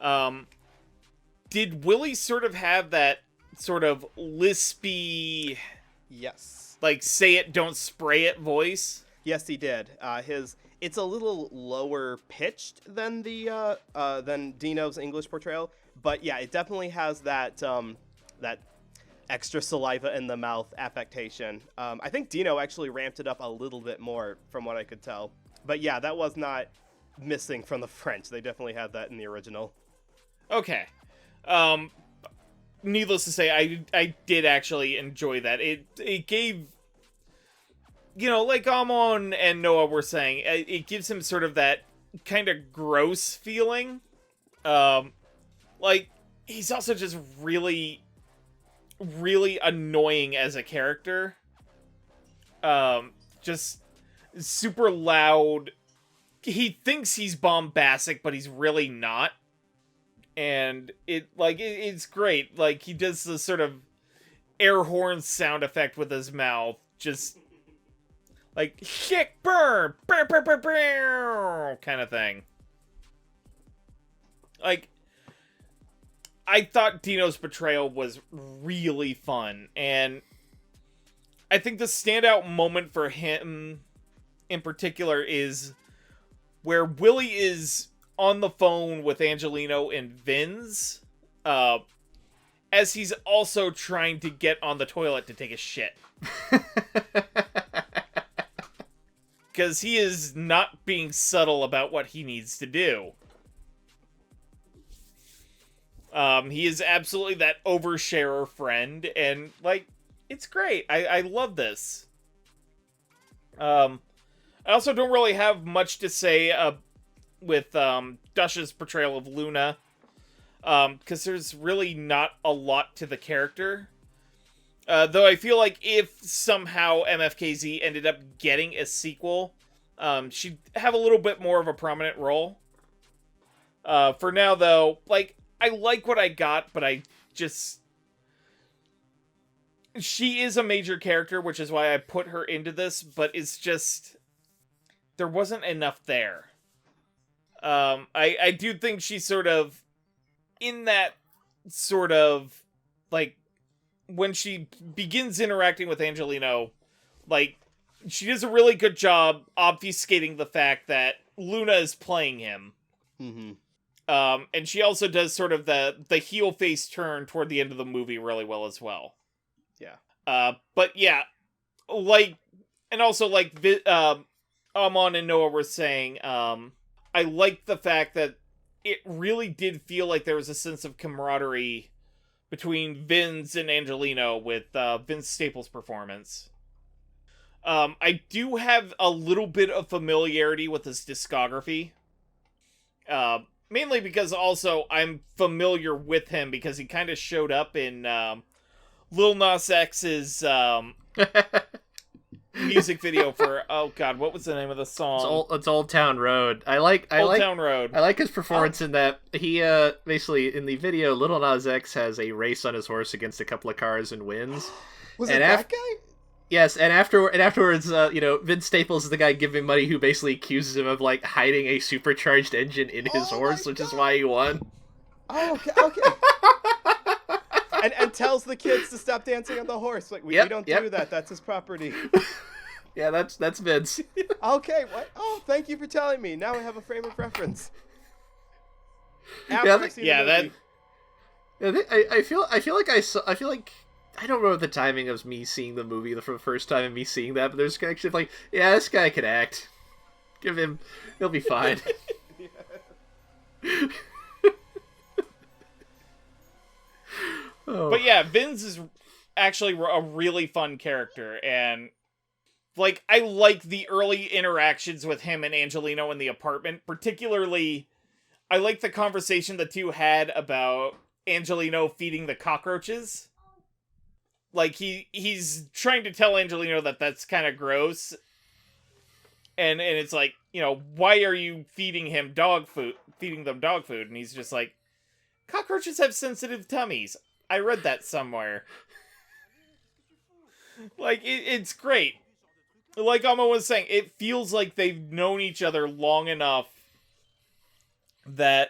Did Willie sort of have that sort of lispy... Yes. Like, say it, don't spray it voice? Yes, he did. It's a little lower pitched than than Dino's English portrayal, but yeah, it definitely has that extra saliva in the mouth affectation. I think Dino actually ramped it up a little bit more from what I could tell. But yeah, that was not missing from the French. They definitely had that in the original. Okay. Needless to say, I did actually enjoy that. It gave, like Amon and Noah were saying, it gives him sort of that kind of gross feeling. Like, he's also just really, really annoying as a character. Just super loud. He thinks he's bombastic, but he's really not. And it's great. Like, he does the sort of air horn sound effect with his mouth. Just like, shit, burr, burr, burr, burr, burr, kind of thing. Like, I thought Dino's portrayal was really fun. And I think the standout moment for him in particular is where Willie is on the phone with Angelino and Vinz, as he's also trying to get on the toilet to take a shit. Because he is not being subtle about what he needs to do. He is absolutely that oversharer friend, and, like, it's great. I love this. I also don't really have much to say with Dush's portrayal of Luna, because there's really not a lot to the character. Though I feel like if somehow MFKZ ended up getting a sequel, she'd have a little bit more of a prominent role. For now, though, like, I like what I got, but I just... She is a major character, which is why I put her into this, but it's just... There wasn't enough there. I do think she's sort of in that sort of, like, when she begins interacting with Angelino, like, she does a really good job obfuscating the fact that Luna is playing him. Mm-hmm. And she also does sort of the heel face turn toward the end of the movie really well as well. Yeah. But yeah, like, and also like, Amon and Noah were saying, I like the fact that it really did feel like there was a sense of camaraderie between Vinz and Angelino with Vince Staples' performance. I do have a little bit of familiarity with his discography. Mainly because also I'm familiar with him because he kind of showed up in Lil Nas X's music video for, oh god, what was the name of the song? It's Old Town Road. I like Town Road. I like his performance in that he basically in the video Lil Nas X has a race on his horse against a couple of cars and wins. Was it that guy? Yes, and afterwards, Vince Staples is the guy giving money who basically accuses him of like hiding a supercharged engine in his horse, which is why he won. Oh, okay. and tells the kids to stop dancing on the horse. Like we don't do that. That's his property. Yeah, that's Vince. Okay. What? Oh, thank you for telling me. Now I have a frame of reference. I feel like I don't remember the timing of me seeing the movie for the first time and me seeing that, but there's actually like, yeah, this guy can act. He'll be fine. Oh. But yeah, Vinz is actually a really fun character, and like I like the early interactions with him and Angelino in the apartment. Particularly, I like the conversation the two had about Angelino feeding the cockroaches. Like he's trying to tell Angelino that that's kind of gross, and it's like, why are you feeding them dog food? And he's just like, cockroaches have sensitive tummies. I read that somewhere. Like, it's great. Like Amon was saying, it feels like they've known each other long enough that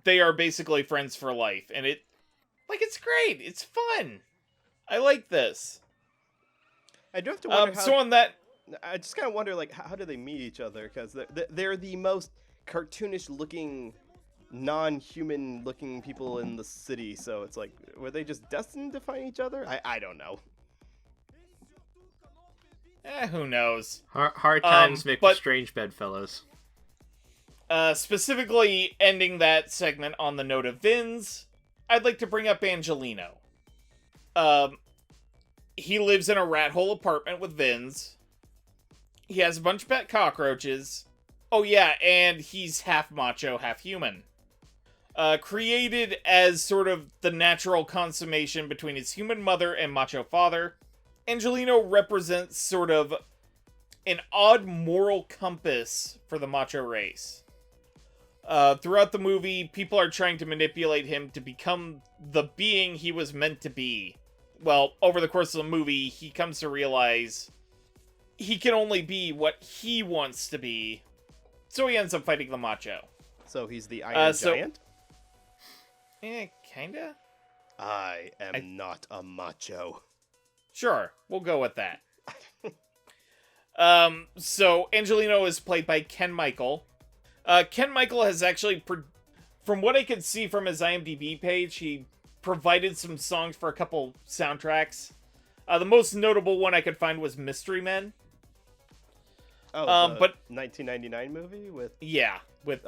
they are basically friends for life. And it's great. It's fun. I like this. I do have to wonder how... So on that... I just kind of wonder, like, how do they meet each other? Because they're the most cartoonish-looking, non-human looking people in the city, so it's like, were they just destined to find each other? I don't know. Who knows? Hard times make for strange bedfellows. Specifically ending that segment on the note of Vinz, I'd like to bring up Angelino. He lives in a rat hole apartment with Vinz. He has a bunch of pet cockroaches. Oh yeah, and he's half macho, half human. Created as sort of the natural consummation between his human mother and macho father, Angelino represents sort of an odd moral compass for the macho race. Throughout the movie, people are trying to manipulate him to become the being he was meant to be. Well, over the course of the movie, he comes to realize he can only be what he wants to be, so he ends up fighting the macho. So he's the Iron Giant? Kinda? I am not a macho. Sure, we'll go with that. So Angelino is played by Ken Michael. Ken Michael has actually, from what I could see from his IMDb page, he provided some songs for a couple soundtracks. The most notable one I could find was Mystery Men. Oh, but 1999 movie with... Yeah, with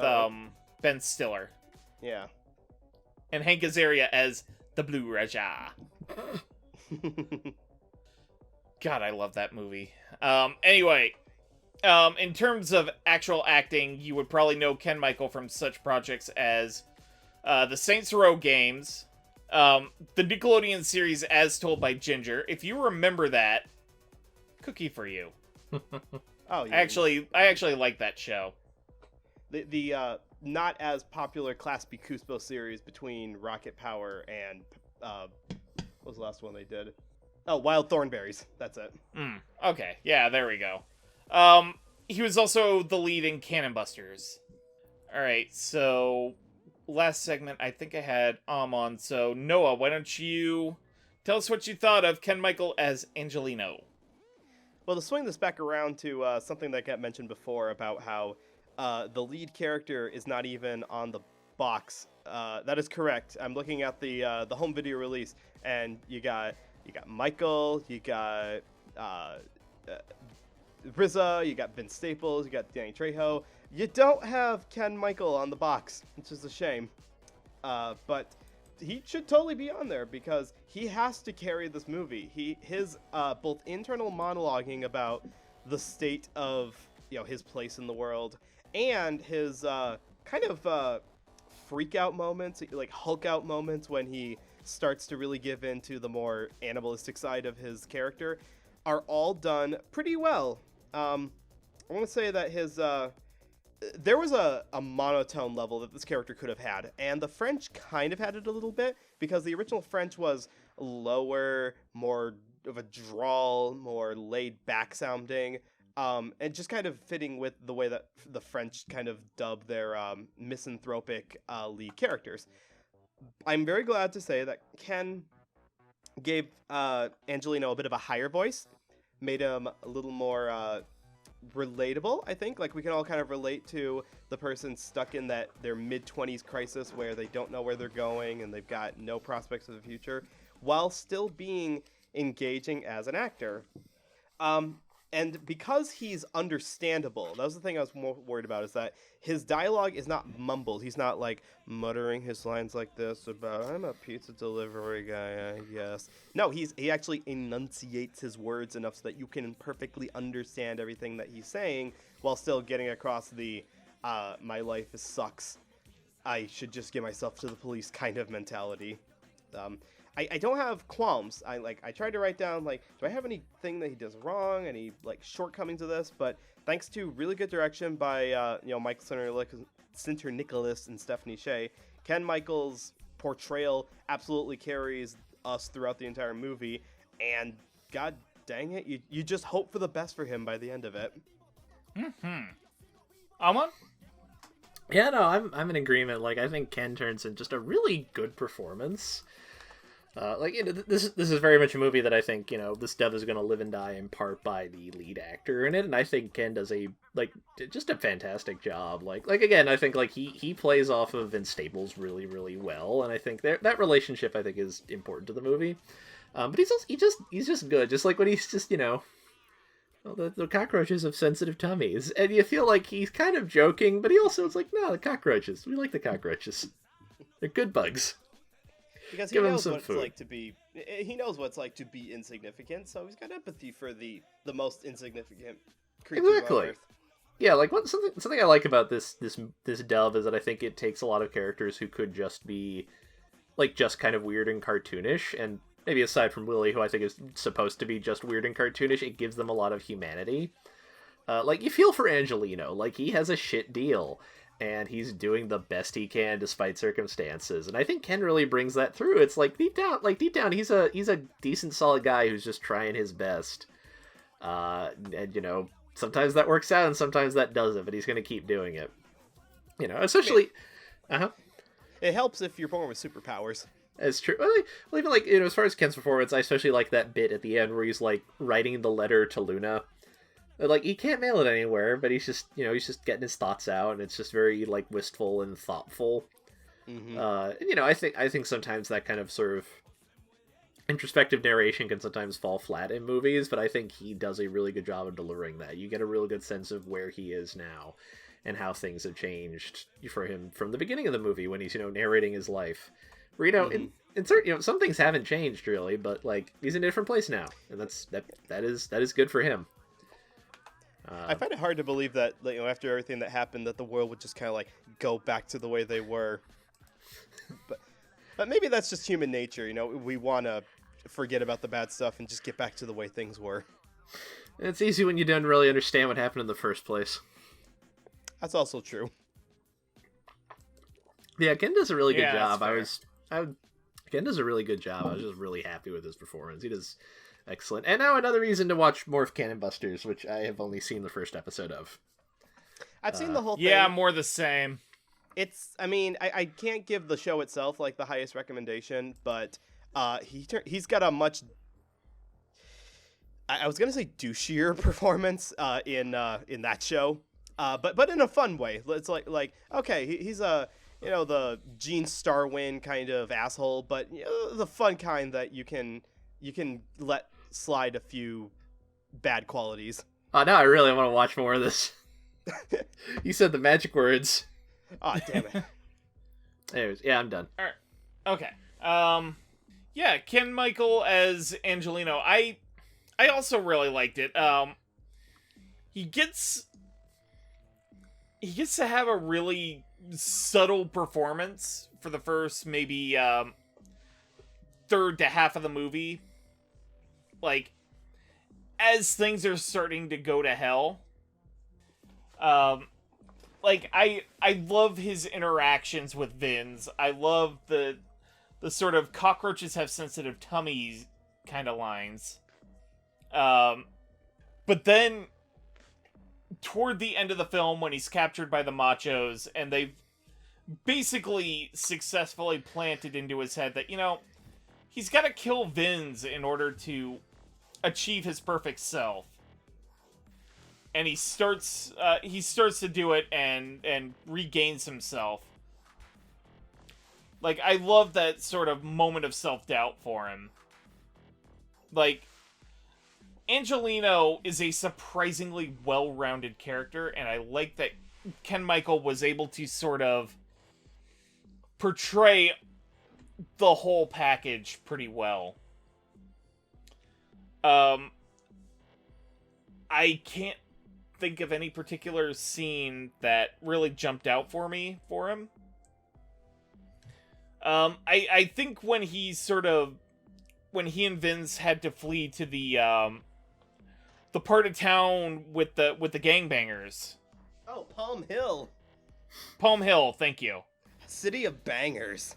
Ben Stiller. Yeah. And Hank Azaria as the Blue Raja. God, I love that movie. Anyway, in terms of actual acting, you would probably know Ken Michael from such projects as the Saints Row games, the Nickelodeon series As Told by Ginger. If you remember that, cookie for you. Oh, yeah. I actually like that show. The not as popular Class B Cuspo series between Rocket Power and what was the last one they did? Oh, Wild Thornberries. That's it. Okay, yeah, there we go. He was also the lead in Cannon Busters. All right, so last segment, I think I had Amon. So Noah, why don't you tell us what you thought of Ken Michael as Angelino? Well, to swing this back around to something that got mentioned before about how the lead character is not even on the box. That is correct. I'm looking at the home video release, and you got Michael, you got RZA, you got Vince Staples, you got Danny Trejo, You don't have Ken Michael on the box, which is a shame. But he should totally be on there because he has to carry this movie. His both internal monologuing about the state of his place in the world and his kind of freak out moments, like Hulk out moments when he starts to really give into the more animalistic side of his character, are all done pretty well. I want to say that his there was a monotone level that this character could have had, and the French kind of had it a little bit because the original French was lower, more of a drawl, more laid back sounding, and just kind of fitting with the way that the French kind of dub their misanthropic lead characters. I'm very glad to say that Ken gave Angelino a bit of a higher voice, made him a little more relatable, I think. Like, we can all kind of relate to the person stuck in their mid-20s crisis where they don't know where they're going and they've got no prospects of the future, while still being engaging as an actor. And because he's understandable, that was the thing I was more worried about, is that his dialogue is not mumbled. He's not, like, muttering his lines like this about, I'm a pizza delivery guy, I guess. No, he actually enunciates his words enough so that you can perfectly understand everything that he's saying while still getting across the, my life sucks, I should just give myself to the police kind of mentality. I don't have qualms. I tried to write down, like, do I have anything that he does wrong, any like shortcomings of this? But thanks to really good direction by Mike Sinter-Nicholas and Stephanie Shea, Ken Michael's portrayal absolutely carries us throughout the entire movie, and god dang it, you just hope for the best for him by the end of it. Amon? Yeah, no, I'm in agreement. Like, I think Ken turns in just a really good performance. This is very much a movie that I think, this dub is going to live and die in part by the lead actor in it, and I think Ken does just a fantastic job. Like again, I think he plays off of Vince Staples really, really well, and I think that relationship I think is important to the movie. But he's just good, just like when he's just the cockroaches have sensitive tummies, and you feel like he's kind of joking, but he also is like, no, the cockroaches, we like the cockroaches, they're good bugs. Because he knows what it's like to be. He knows what it's like to be insignificant, so he's got empathy for the most insignificant creature on Earth. Yeah, like something I like about this dub is that I think it takes a lot of characters who could just be like just kind of weird and cartoonish, and maybe aside from Lily, who I think is supposed to be just weird and cartoonish, it gives them a lot of humanity. Like, you feel for Angelino, like he has a shit deal, and he's doing the best he can despite circumstances. And I think Ken really brings that through. It's like deep down, he's a decent, solid guy who's just trying his best. And sometimes that works out and sometimes that doesn't, but he's going to keep doing it. Especially, It helps if you're born with superpowers. It's true. Well, even as far as Ken's performance, I especially like that bit at the end where he's like writing the letter to Luna. Like, he can't mail it anywhere, but he's just getting his thoughts out, and it's just very, like, wistful and thoughtful. Mm-hmm. I think sometimes that kind of sort of introspective narration can sometimes fall flat in movies, but I think he does a really good job of delivering that. You get a really good sense of where he is now and how things have changed for him from the beginning of the movie when he's, narrating his life. Where, mm-hmm. in certain, some things haven't changed really, but, like, he's in a different place now, and that is good for him. I find it hard to believe that, after everything that happened, that the world would just kind of like go back to the way they were. But maybe that's just human nature. We want to forget about the bad stuff and just get back to the way things were. It's easy when you don't really understand what happened in the first place. That's also true. Yeah, Ken does a really good job. Ken does a really good job. I was just really happy with his performance. He does excellent. And now another reason to watch Morph Cannon Busters, which I have only seen the first episode of. I've seen the whole thing. Yeah, more the same. I can't give the show itself like the highest recommendation, but he's got a much, I was gonna say douchier performance in that show, but in a fun way. It's like okay, he's the Gene Starwin kind of asshole, but the fun kind that you can let slide a few bad qualities. Oh, now I really want to watch more of this. You said the magic words. Ah, damn it. Anyways, yeah, I'm done. All right. Okay. Yeah, Ken Michael as Angelino. I also really liked it. He gets to have a really subtle performance for the first maybe third to half of the movie. Like, as things are starting to go to hell. Like, I love his interactions with Vinz. I love the sort of cockroaches have sensitive tummies kind of lines. But then, toward the end of the film, when he's captured by the machos, and they've basically successfully planted into his head that, you know, he's got to kill Vinz in order to achieve his perfect self. And he starts to do it and regains himself. Like, I love that sort of moment of self-doubt for him. Like, Angelino is a surprisingly well-rounded character, and I like that Ken Michael was able to sort of portray the whole package pretty well. I can't think of any particular scene that really jumped out for me for him. I think when he and Vince had to flee to the part of town with the gangbangers. Oh, Palm Hill. Palm Hill, thank you. City of bangers.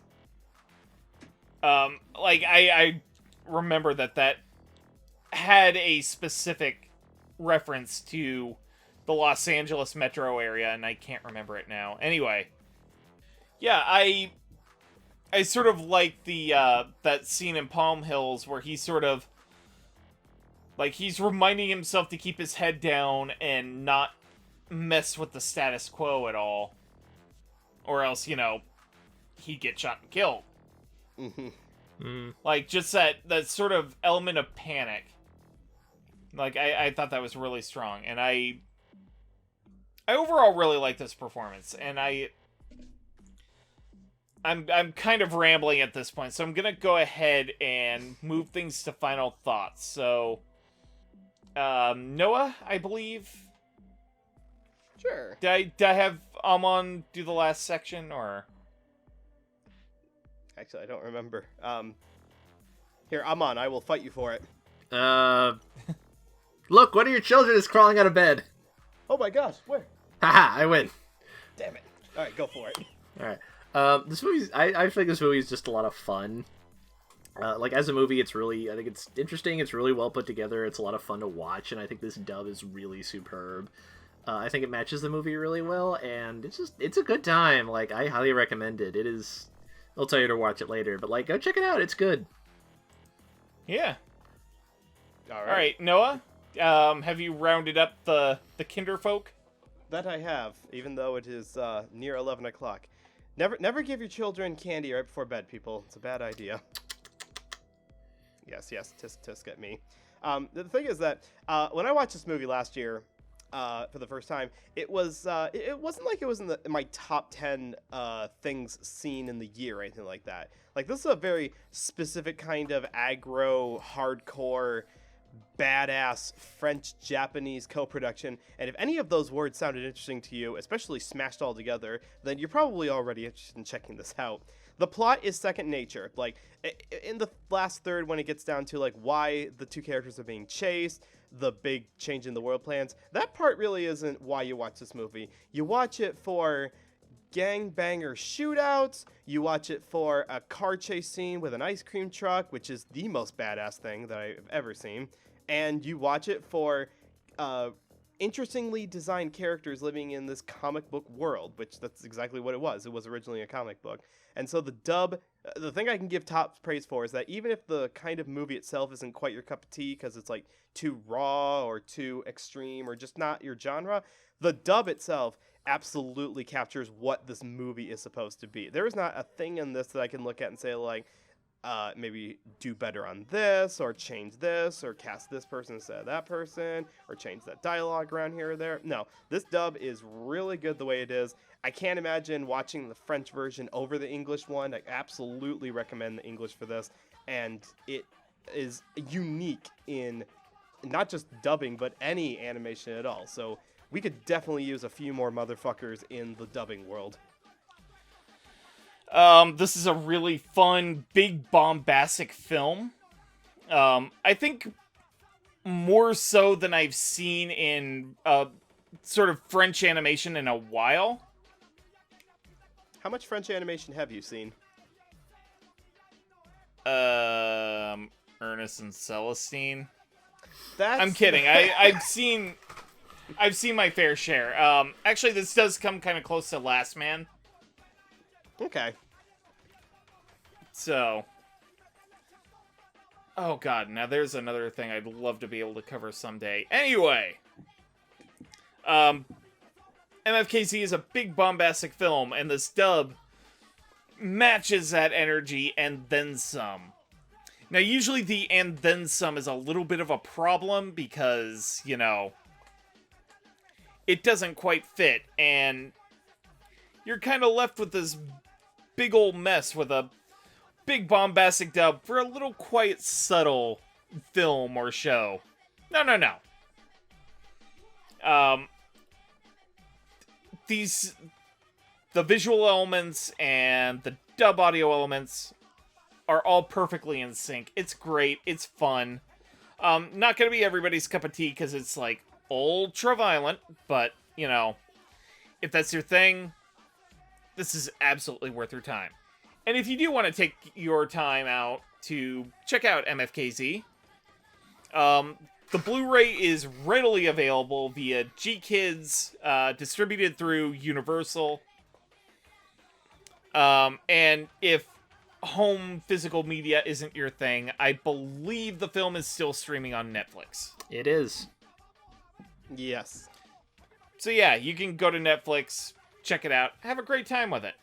Like, I remember that had a specific reference to the Los Angeles metro area, and I can't remember it now. Anyway, yeah, I sort of like the that scene in Palm Hills where he sort of, like, he's reminding himself to keep his head down and not mess with the status quo at all, or else, you know, he'd get shot and killed. Like, just that sort of element of panic. Like, I thought that was really strong, and I overall really like this performance, and I'm kind of rambling at this point, so I'm gonna go ahead and move things to final thoughts. So, Noah, I believe. Sure. Did I have Amon do the last section, or? Actually, I don't remember. Here, Amon, I will fight you for it. Look, one of your children is crawling out of bed. Oh my gosh, where? Haha, I win. Damn it. Alright, go for it. Alright. This movie's, I think this movie is just a lot of fun. Like, as a movie, I think it's interesting, it's really well put together, it's a lot of fun to watch, and I think this dub is really superb. I think it matches the movie really well, and it's a good time. Like, I highly recommend it. It is, I'll tell you to watch it later, but, like, go check it out, it's good. Yeah. Alright, Noah? Have you rounded up the kinderfolk? that I have, even though it is near 11 o'clock. Never give your children candy right before bed, people. It's a bad idea. Yes, tisk at me. The thing is that when I watched this movie last year for the first time, it wasn't like it was in my top 10 things seen in the year or anything like that. Like, this is a very specific kind of aggro, hardcore, badass French-Japanese co-production, and if any of those words sounded interesting to you, especially smashed all together, then you're probably already interested in checking this out. The plot is second nature. Like, in the last third, when it gets down to, like, why the two characters are being chased, the big change in the world plans, that part really isn't why you watch this movie. You watch it for gangbanger shootouts, you watch it for a car chase scene with an ice cream truck, which is the most badass thing that I've ever seen, and you watch it for interestingly designed characters living in this comic book world, which that's exactly what it was. It was originally a comic book. And so the dub, the thing I can give top praise for is that even if the kind of movie itself isn't quite your cup of tea because it's like too raw or too extreme or just not your genre, the dub itself absolutely captures what this movie is supposed to be. There is not a thing in this that I can look at and say, like, maybe do better on this, or change this, or cast this person instead of that person, or change that dialogue around here or there. No, this dub is really good the way it is. I can't imagine watching the French version over the English one. I absolutely recommend the English for this, and it is unique in not just dubbing, but any animation at all. So we could definitely use a few more motherfuckers in the dubbing world. This is a really fun, big, bombastic film. I think more so than I've seen in sort of French animation in a while. How much French animation have you seen? Ernest and Celestine. That's... I'm kidding. I've seen my fair share. Actually, this does come kind of close to Last Man. Okay. So, oh god, now there's another thing I'd love to be able to cover someday. Anyway, MFKZ is a big bombastic film, and this dub matches that energy and then some. Now, usually the and then some is a little bit of a problem because, you know, it doesn't quite fit, and you're kind of left with this big old mess with a big bombastic dub for a little quiet, subtle film or show. No. The visual elements and the dub audio elements are all perfectly in sync. It's great. It's fun. Not gonna be everybody's cup of tea because it's like ultra violent, but you know, if that's your thing, this is absolutely worth your time. And if you do want to take your time out to check out MFKZ, the Blu-ray is readily available via G-Kids, distributed through Universal. And if home physical media isn't your thing, I believe the film is still streaming on Netflix. It is. Yes. So yeah, you can go to Netflix, check it out, have a great time with it.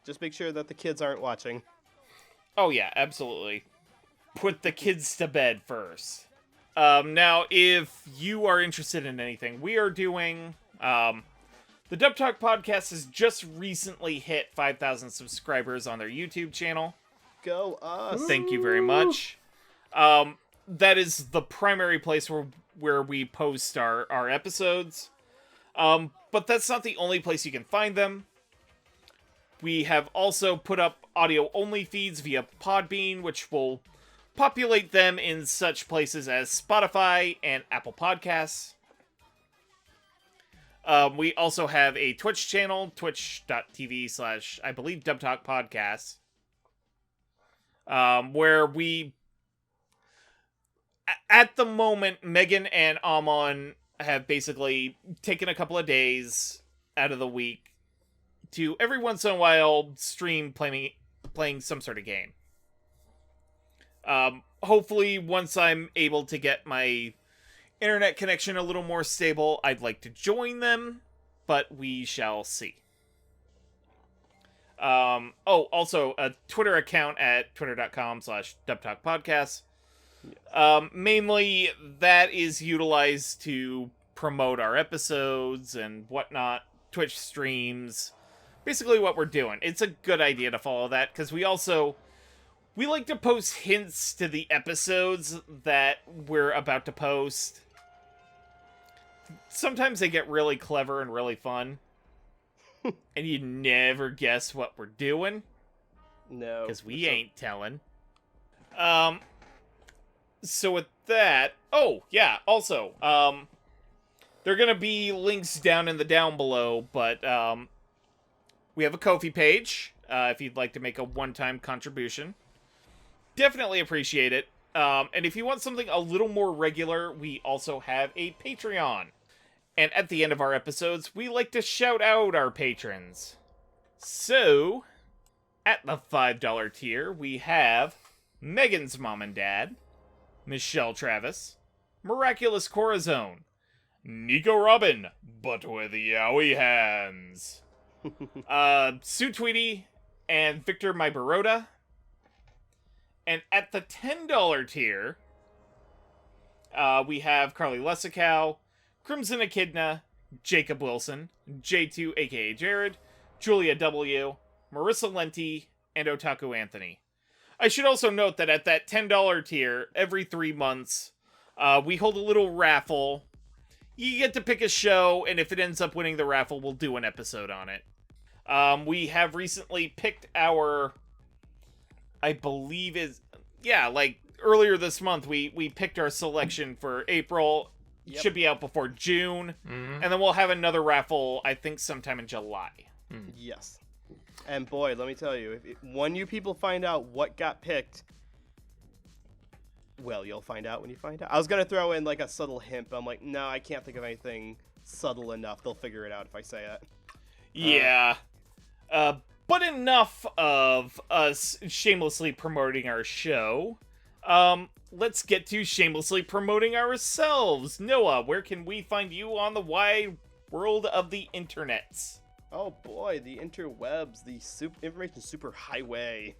Just make sure that the kids aren't watching. Oh yeah, absolutely. Put the kids to bed first. Now, if you are interested in anything, we are doing... the Dub Talk Podcast has just recently hit 5,000 subscribers on their YouTube channel. Go us! Thank you very much. That is the primary place where we post our episodes. But that's not the only place you can find them. We have also put up audio-only feeds via Podbean, which will populate them in such places as Spotify and Apple Podcasts. We also have a Twitch channel, twitch.tv/ I believe dubtalkpodcast, where we, at the moment, Megan and Amon have basically taken a couple of days out of the week to every once in a while stream playing some sort of game. Hopefully, once I'm able to get my internet connection a little more stable, I'd like to join them, but we shall see. Also a Twitter account at twitter.com/dubtalkpodcast. Mainly that is utilized to promote our episodes and whatnot, Twitch streams, basically what we're doing. It's a good idea to follow that, because we like to post hints to the episodes that we're about to post. Sometimes they get really clever and really fun. And you never guess what we're doing. No. Because we ain't telling. So with that... Oh, yeah, also, there are going to be links down in the down below, but we have a Ko-fi page, if you'd like to make a one-time contribution. Definitely appreciate it. And if you want something a little more regular, we also have a Patreon. And at the end of our episodes, we like to shout out our patrons. So, at the $5 tier, we have Megan's mom and dad, Michelle Travis, Miraculous Corazon, Nico Robin, but with yowie hands, Sue Tweedy, and Victor My Baroda. And at the $10 tier, we have Carly Lessicow, Crimson Echidna, Jacob Wilson, J2 aka Jared, Julia W, Marissa Lenti, and Otaku Anthony. I should also note that at that $10 tier, every 3 months, we hold a little raffle. You get to pick a show, and if it ends up winning the raffle, we'll do an episode on it. We have recently picked our, I believe earlier this month, we picked our selection for April. Yep. Should be out before June. Mm-hmm. And then we'll have another raffle, I think, sometime in July. Yes. And boy, let me tell you, when you people find out what got picked, well, you'll find out when you find out. I was going to throw in like a subtle hint, but I'm like, no, I can't think of anything subtle enough. They'll figure it out if I say it. Yeah. But enough of us shamelessly promoting our show. Let's get to shamelessly promoting ourselves. Noah, where can we find you on the wide world of the internets? Oh boy, the interwebs, the information superhighway.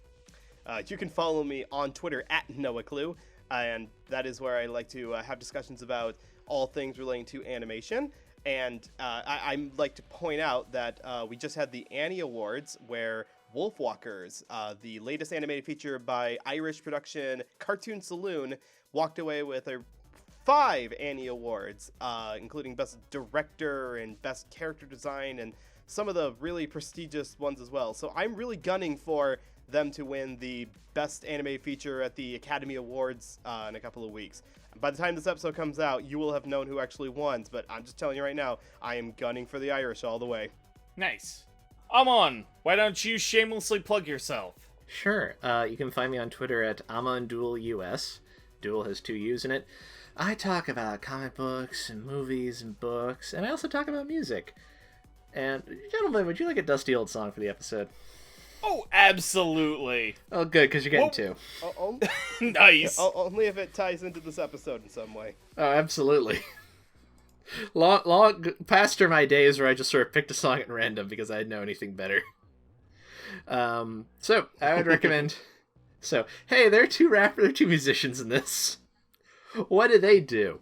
You can follow me on Twitter at NoahClue, and that is where I like to have discussions about all things relating to animation. And I like to point out that we just had the Annie Awards, where Wolfwalkers, the latest animated feature by Irish production Cartoon Saloon, walked away with 5 Annie Awards, including Best Director and Best Character Design, and some of the really prestigious ones as well. So I'm really gunning for them to win the Best Animated Feature at the Academy Awards in a couple of weeks. By the time this episode comes out, you will have known who actually won, but I'm just telling you right now, I am gunning for the Irish all the way. Nice. Amon, why don't you shamelessly plug yourself? Sure. You can find me on Twitter at AmonDuelUS. Duel has 2 U's in it. I talk about comic books and movies and books, and I also talk about music. And, gentlemen, would you like a dusty old song for the episode? Oh, absolutely. Oh, good, because you're getting 2. Nice. Only if it ties into this episode in some way. Oh, absolutely. Long past are my days where I just sort of picked a song at random because I didn't know anything better. So I would recommend. Hey, there are 2 musicians in this. What do they do?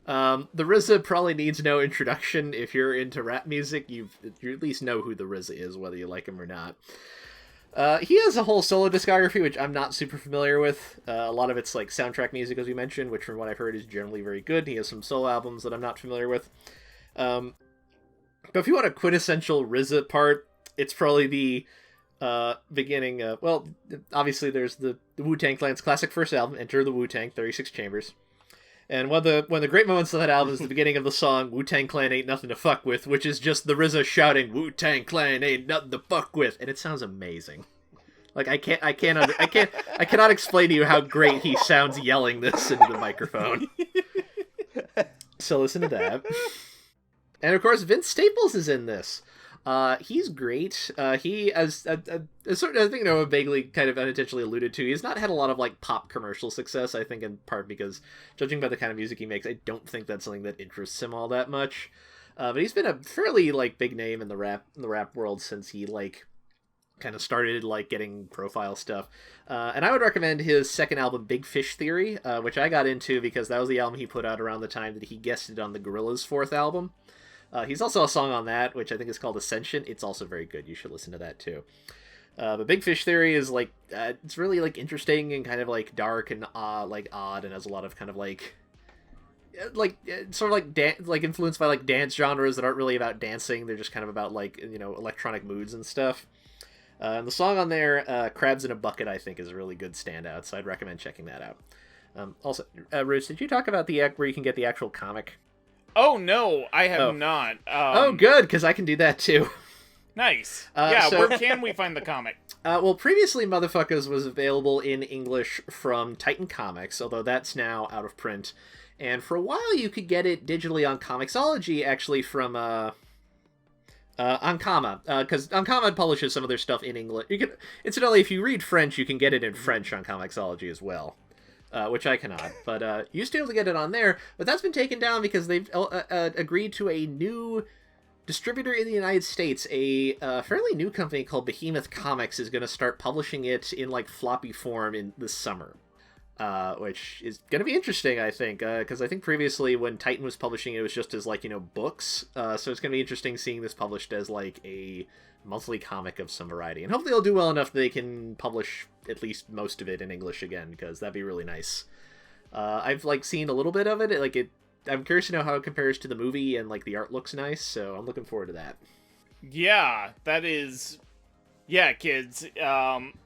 The RZA probably needs no introduction. If you're into rap music, you at least know who the RZA is, whether you like him or not. He has a whole solo discography, which I'm not super familiar with. A lot of it's like soundtrack music, as we mentioned, which from what I've heard is generally very good. He has some solo albums that I'm not familiar with. But if you want a quintessential RZA part, it's probably the beginning. Obviously there's the Wu-Tang Clan's classic first album, Enter the Wu-Tang, 36 Chambers. And one of the great moments of that album is the beginning of the song "Wu-Tang Clan Ain't Nothing to Fuck With," which is just the RZA shouting "Wu-Tang Clan Ain't Nothing to Fuck With," and it sounds amazing. Like I cannot explain to you how great he sounds yelling this into the microphone. So listen to that. And of course, Vince Staples is in this. He's great. He, as I think Noah vaguely kind of unintentionally alluded to, he's not had a lot of like pop commercial success. I think in part because, judging by the kind of music he makes, I don't think that's something that interests him all that much. But he's been a fairly like big name in the rap world since he like kind of started like getting profile stuff. And I would recommend his second album, Big Fish Theory, which I got into because that was the album he put out around the time that he guested on the Gorillaz' 4th album. He's also a song on that, which I think is called Ascension. It's also very good. You should listen to that too. But Big Fish Theory is like it's really like interesting and kind of like dark and odd, and has a lot of kind of like sort of like influenced by like dance genres that aren't really about dancing. They're just kind of about like electronic moods and stuff. And the song on there, "Crabs in a Bucket," I think is a really good standout. So I'd recommend checking that out. Also, Roach, did you talk about the where you can get the actual comic? Oh, no, I have not. Oh, good, because I can do that, too. Nice. Where can we find the comic? Well, previously, Motherfuckers was available in English from Titan Comics, although that's now out of print. And for a while, you could get it digitally on Comixology, actually, from Ankama, because Ankama publishes some of their stuff in English. Incidentally, if you read French, you can get it in French on Comixology as well. Which I cannot, but you used to be able to get it on there, but that's been taken down because they've agreed to a new distributor in the United States, a fairly new company called Behemoth Comics is going to start publishing it in like floppy form in this summer. Which is going to be interesting, I think, because I think previously when Titan was publishing it was just as, like, books. So it's going to be interesting seeing this published as, like, a monthly comic of some variety. And hopefully they'll do well enough that they can publish at least most of it in English again, because that'd be really nice. I've, like, seen a little bit of it. I'm curious to know how it compares to the movie, and, like, the art looks nice, so I'm looking forward to that. Yeah, that is... Yeah, kids,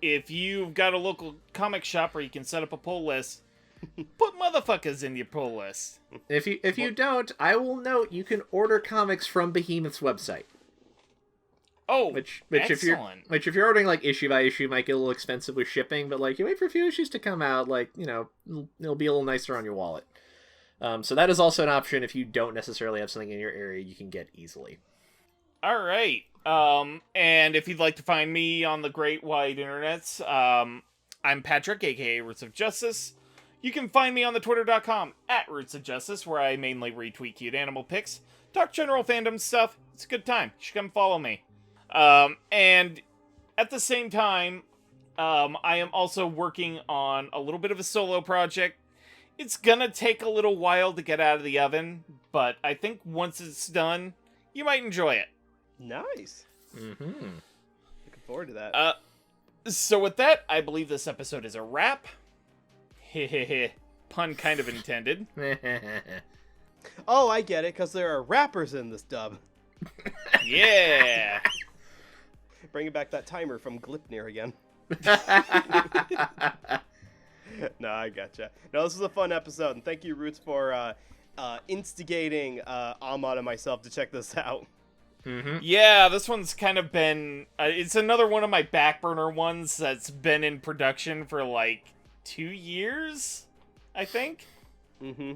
if you've got a local comic shop where you can set up a pull list, put motherfuckers in your pull list. If you don't, I will note you can order comics from Behemoth's website. Oh, which excellent. if you're ordering like issue by issue, might get a little expensive with shipping, but like you wait for a few issues to come out, like it'll be a little nicer on your wallet. So that is also an option if you don't necessarily have something in your area you can get easily. All right. And if you'd like to find me on the great wide internets, I'm Patrick, aka Roots of Justice. You can find me on the twitter.com @RootsOfJustice, where I mainly retweet cute animal pics, talk general fandom stuff. It's a good time. You should come follow me. And at the same time, I am also working on a little bit of a solo project. It's gonna take a little while to get out of the oven, but I think once it's done, you might enjoy it. Nice. Mm-hmm. Looking forward to that. So with that, I believe this episode is a wrap. Hehehe. Pun kind of intended. Oh, I get it, because there are rappers in this dub. Yeah. Bringing back that timer from Glipnir again. No, I gotcha. No, this was a fun episode, and thank you, Roots, for instigating Amon and myself to check this out. Mm-hmm. Yeah, this one's kind of been... it's another one of my back burner ones that's been in production for, like, 2 years, I think? Mm-hmm.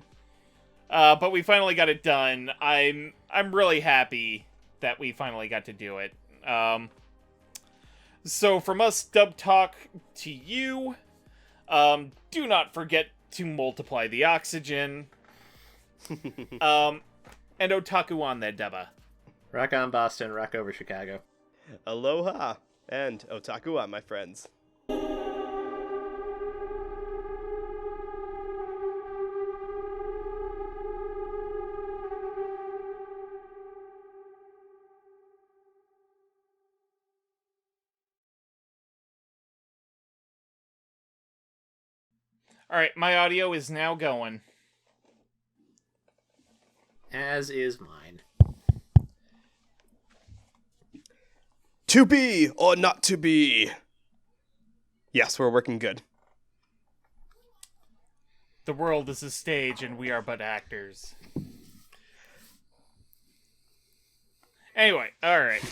But we finally got it done. I'm really happy that we finally got to do it. So from us, Dub Talk, to you, do not forget to multiply the oxygen. And otaku on that, Dubba. Rock on, Boston. Rock over, Chicago. Aloha and otaku, my friends. Alright, my audio is now going. As is mine. To be or not to be? Yes, we're working good. The world is a stage and we are but actors. Anyway, alright.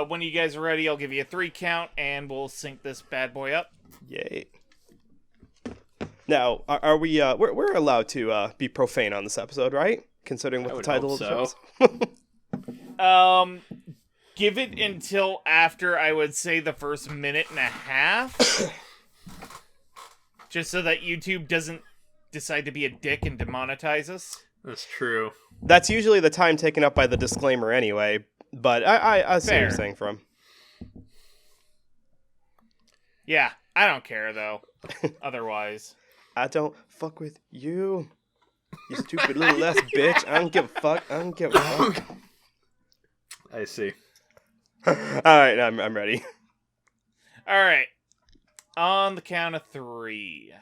When you guys are ready, I'll give you a 3 count and we'll sync this bad boy up. Yay. Now, are we, we're allowed to be profane on this episode, right? Considering what the title of the show is. Give it until after, I would say, the first minute and a half. Just so that YouTube doesn't decide to be a dick and demonetize us. That's true. That's usually the time taken up by the disclaimer anyway, but I see what you're saying from. Yeah, I don't care, though. Otherwise. I don't fuck with you. You stupid little ass bitch. I don't give a fuck. I don't give a fuck. I see. Alright, I'm ready. Alright. On the count of 3.